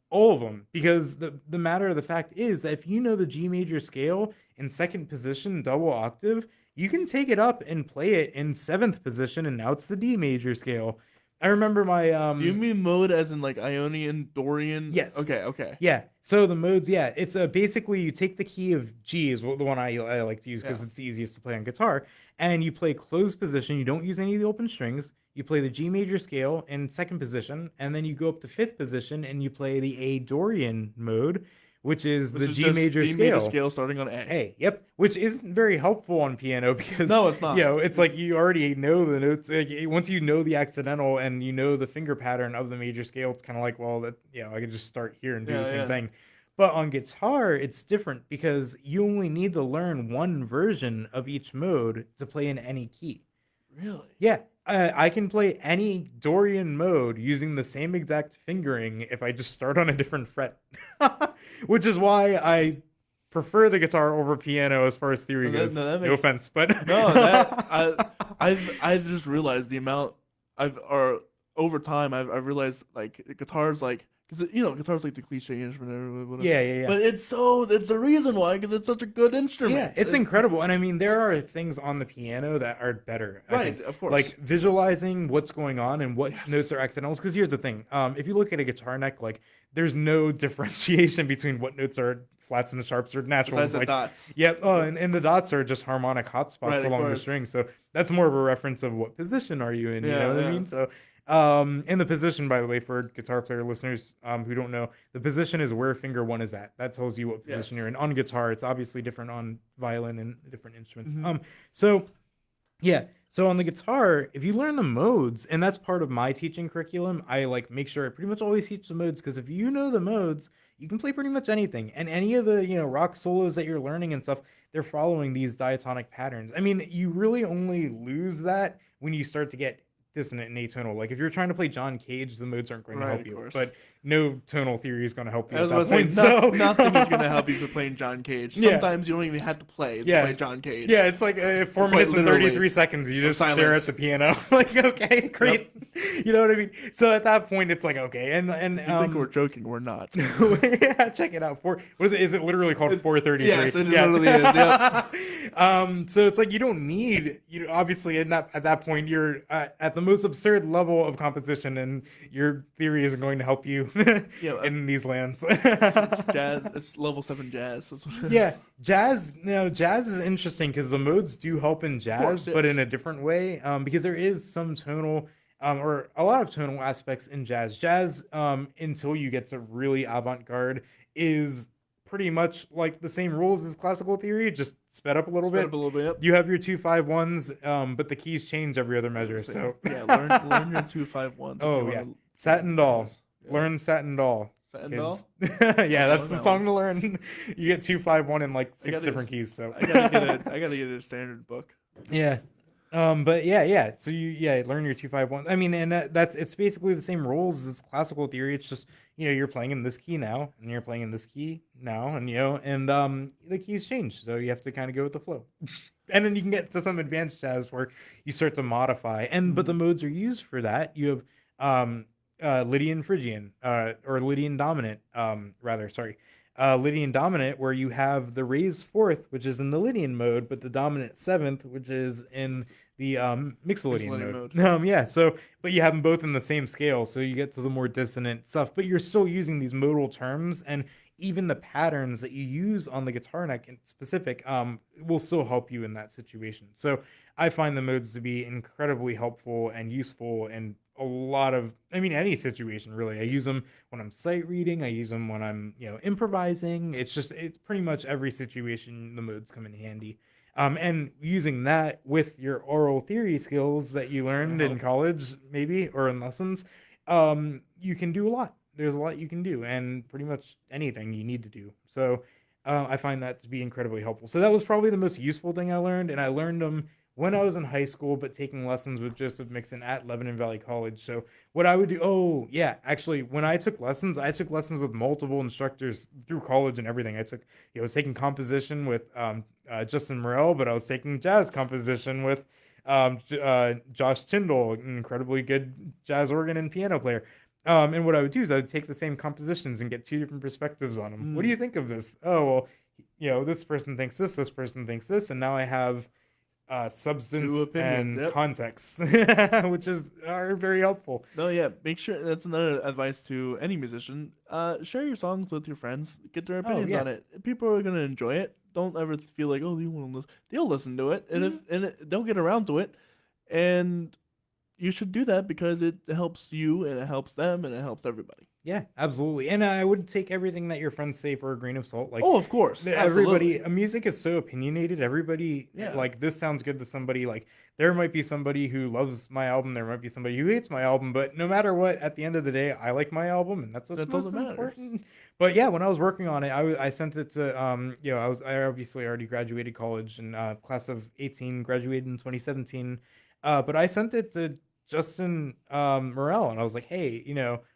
all of them, because the matter of the fact is that if you know the G major scale in second position, double octave, you can take it up and play it in seventh position, and now it's the D major scale. I remember my Do you mean mode as in like Ionian, Dorian? Yes. Okay. Yeah. So the modes, it's basically you take the key of G is the one I like to use because it's the easiest to play on guitar, and you play closed position. You don't use any of the open strings. You play the G major scale in second position, and then you go up to fifth position and you play the A Dorian mode, which is the G major G scale. major scale starting on A. Yep, which isn't very helpful on piano because no, it's not. It's like you already know the notes. Like, once you know the accidental and you know the finger pattern of the major scale, it's kind of like, well, that I could just start here and do the same thing. But on guitar, it's different because you only need to learn one version of each mode to play in any key. Really? Yeah. I can play any Dorian mode using the same exact fingering if I just start on a different fret, which is why I prefer the guitar over piano as far as theory goes. No offense, but no, I've just realized the amount over time I've realized like guitars like. Because guitar's like the cliche instrument, whatever. Yeah. But it's the reason why, because it's such a good instrument. Yeah, it's incredible, and I mean there are things on the piano that are better. Right, of course. Like visualizing what's going on and what notes are accidentals. Because here's the thing: if you look at a guitar neck, like there's no differentiation between what notes are flats and sharps or naturals. Besides the dots. Yep. Oh, and the dots are just harmonic hotspots along the string. So that's more of a reference of what position are you in. You know what I mean? So. And the position, by the way, for guitar player listeners who don't know, the position is where finger one is at. That tells you what position you're in. On guitar, it's obviously different on violin and different instruments. So on the guitar, if you learn the modes, and that's part of my teaching curriculum, I like make sure I pretty much always teach the modes, because if you know the modes, you can play pretty much anything. And any of the rock solos that you're learning and stuff, they're following these diatonic patterns. I mean, you really only lose that when you start to get dissonant and atonal. Like if you're trying to play John Cage, the modes aren't going to help you. But no tonal theory is going to help you at that point. Nothing is going to help you for playing John Cage. Sometimes you don't even have to play John Cage. Yeah, it's like 4 minutes and 33 seconds. You just stare at the piano. Like, okay, great. Yep. You know what I mean? So at that point, it's like, okay. And you think we're joking? We're not. Yeah, check it out. What is it? Is it literally called 433? Yes, it literally is. Yep. So it's like you don't need, obviously at that point, you're at the most absurd level of composition, and your theory isn't going to help you in these lands. Jazz, it's level 7 jazz. Jazz. Jazz is interesting because the modes do help in jazz, but in a different way. Because there is some tonal, or a lot of tonal aspects in jazz. Jazz, until you get to really avant-garde, is pretty much like the same rules as classical theory, just sped up a little bit. You have your 2-5-1s, but the keys change every other measure. So learn your 2-5-1s. Oh yeah, Satin Doll. Learn Satin Doll. Satin Doll? Yeah, that's the song to learn. You get 2-5-1 in like 6 different keys. So I gotta get a standard book. Yeah. But yeah. So you learn your 2-5-1. I mean, and it's basically the same rules as classical theory. It's just you're playing in this key now, and you're playing in this key now, and the keys change, so you have to kind of go with the flow. And then you can get to some advanced jazz where you start to modify. But the modes are used for that. You have Lydian Phrygian, or Lydian Dominant, Lydian Dominant, where you have the raised fourth, which is in the Lydian mode, but the dominant seventh, which is in the Mixolydian Mixolydian mode. Yeah, so, but you have them both in the same scale, so you get to the more dissonant stuff, but you're still using these modal terms, and even the patterns that you use on the guitar neck in specific will still help you in that situation. So I find the modes to be incredibly helpful and useful in a lot of, any situation really. I use them when I'm sight reading. I use them when I'm, improvising. It's pretty much every situation the modes come in handy. And using that with your oral theory skills that you learned in college, maybe, or in lessons, you can do a lot. There's a lot you can do, and pretty much anything you need to do. So I find that to be incredibly helpful. So that was probably the most useful thing I learned, and I learned them when I was in high school, but taking lessons with Joseph Mixon at Lebanon Valley College. So what I would do, actually, when I took lessons with multiple instructors through college and everything. I was taking composition with Justin Morell, but I was taking jazz composition with Josh Tyndall, an incredibly good jazz organ and piano player. And what I would do is I would take the same compositions and get two different perspectives on them. What do you think of this? Oh, well, this person thinks this person thinks this, and now I have substance and context, which are very helpful. No, yeah, make sure, that's another advice to any musician. Share your songs with your friends, get their opinions on it. People are gonna enjoy it. Don't ever feel like, oh, you want to listen. They'll listen to it, and they'll get around to it, and you should do that because it helps you, and it helps them, and it helps everybody. Yeah, absolutely. And I would take everything that your friends say for a grain of salt. Like, oh, of course, everybody. Music is so opinionated. Everybody, like, this sounds good to somebody. Like, there might be somebody who loves my album. There might be somebody who hates my album. But no matter what, at the end of the day, I like my album, and that's what's most important. But yeah, when I was working on it, I sent it to I obviously already graduated college, and class of 18 graduated in 2017. But I sent it to Justin Morell, and I was like, hey,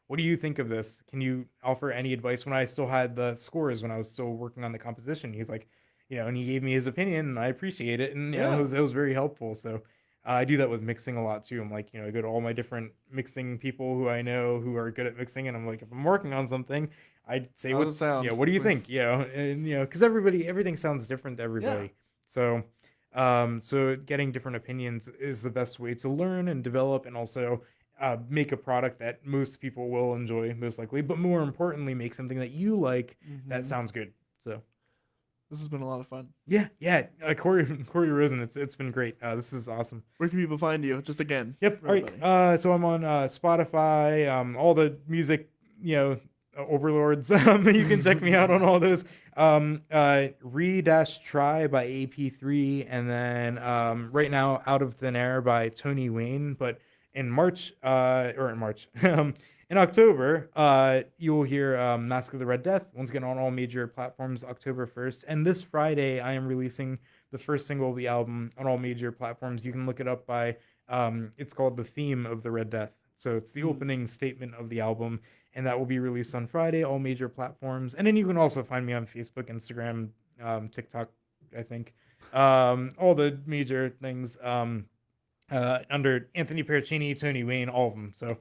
what do you think of this? Can you offer any advice? When I still had the scores, when I was still working on the composition, he's like, and he gave me his opinion, and I appreciate it, and it was very helpful. So I do that with mixing a lot too. I'm like, I go to all my different mixing people who I know who are good at mixing, and I'm like, if I'm working on something, I'd say, what do you think? And because everything sounds different to everybody. So so getting different opinions is the best way to learn and develop, and also make a product that most people will enjoy, most likely, but more importantly, make something that you like that sounds good. So this has been a lot of fun. Yeah. Corey Rosen, it's been great. This is awesome. Where can people find you? Just again. Yep. All right. So I'm on Spotify, all the music, overlords. You can check me out on all those. Re-Try by AP3, and then right now Out of Thin Air by Tony Wayne. But in October, you will hear Mask of the Red Death, once again on all major platforms, October 1st. And this Friday, I am releasing the first single of the album on all major platforms. You can look it up by, it's called The Theme of the Red Death. So it's the opening statement of the album, and that will be released on Friday, all major platforms. And then you can also find me on Facebook, Instagram, TikTok, I think, all the major things. Under Anthony Pieruccini, Tony Wayne, all of them. So,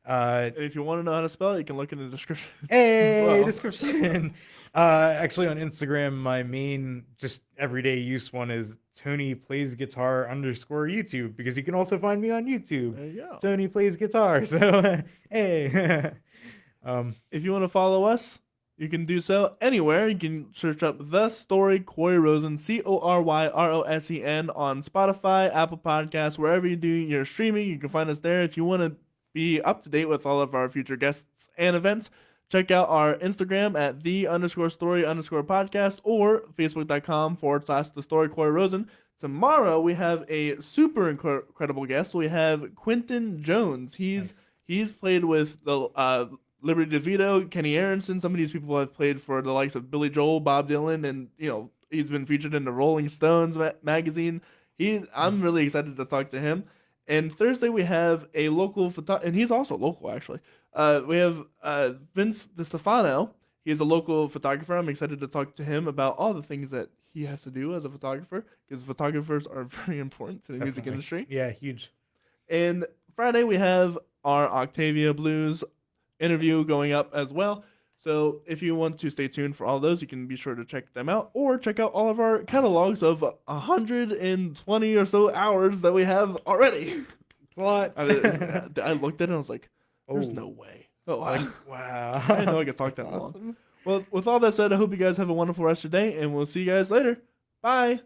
if you want to know how to spell it, you can look in the description. Description. Actually, on Instagram, my main just everyday use one is Tony Plays Guitar _YouTube, because you can also find me on YouTube. There you go. Tony Plays Guitar. So, hey. If you want to follow us, you can do so anywhere. You can search up The Story Corey Rosen, CORYROSEN, on Spotify, Apple Podcasts, wherever you do your streaming. You can find us there. If you want to be up to date with all of our future guests and events, check out our Instagram at _story_podcast or facebook.com/The Story Corey Rosen. Tomorrow we have a super incredible guest. We have Quentin Jones. He's played with the Liberty DeVito, Kenny Aronson. Some of these people have played for the likes of Billy Joel, Bob Dylan, and he's been featured in the Rolling Stones magazine. I'm really excited to talk to him. And Thursday we have a local photographer, and he's also local actually. We have Vince DiStefano. He is a local photographer. I'm excited to talk to him about all the things that he has to do as a photographer, because photographers are very important to the music Definitely. industry. Yeah, huge. And Friday, we have our Octavia Blues interview going up as well. So if you want to stay tuned for all those, you can be sure to check them out, or check out all of our catalogs of 120 or so hours that we have already. It's a lot. I looked at it and I was like, there's Oh. no way. Oh, Like, wow. I didn't know I could talk that long. Well, with all that said, I hope you guys have a wonderful rest of your day, and we'll see you guys later. Bye.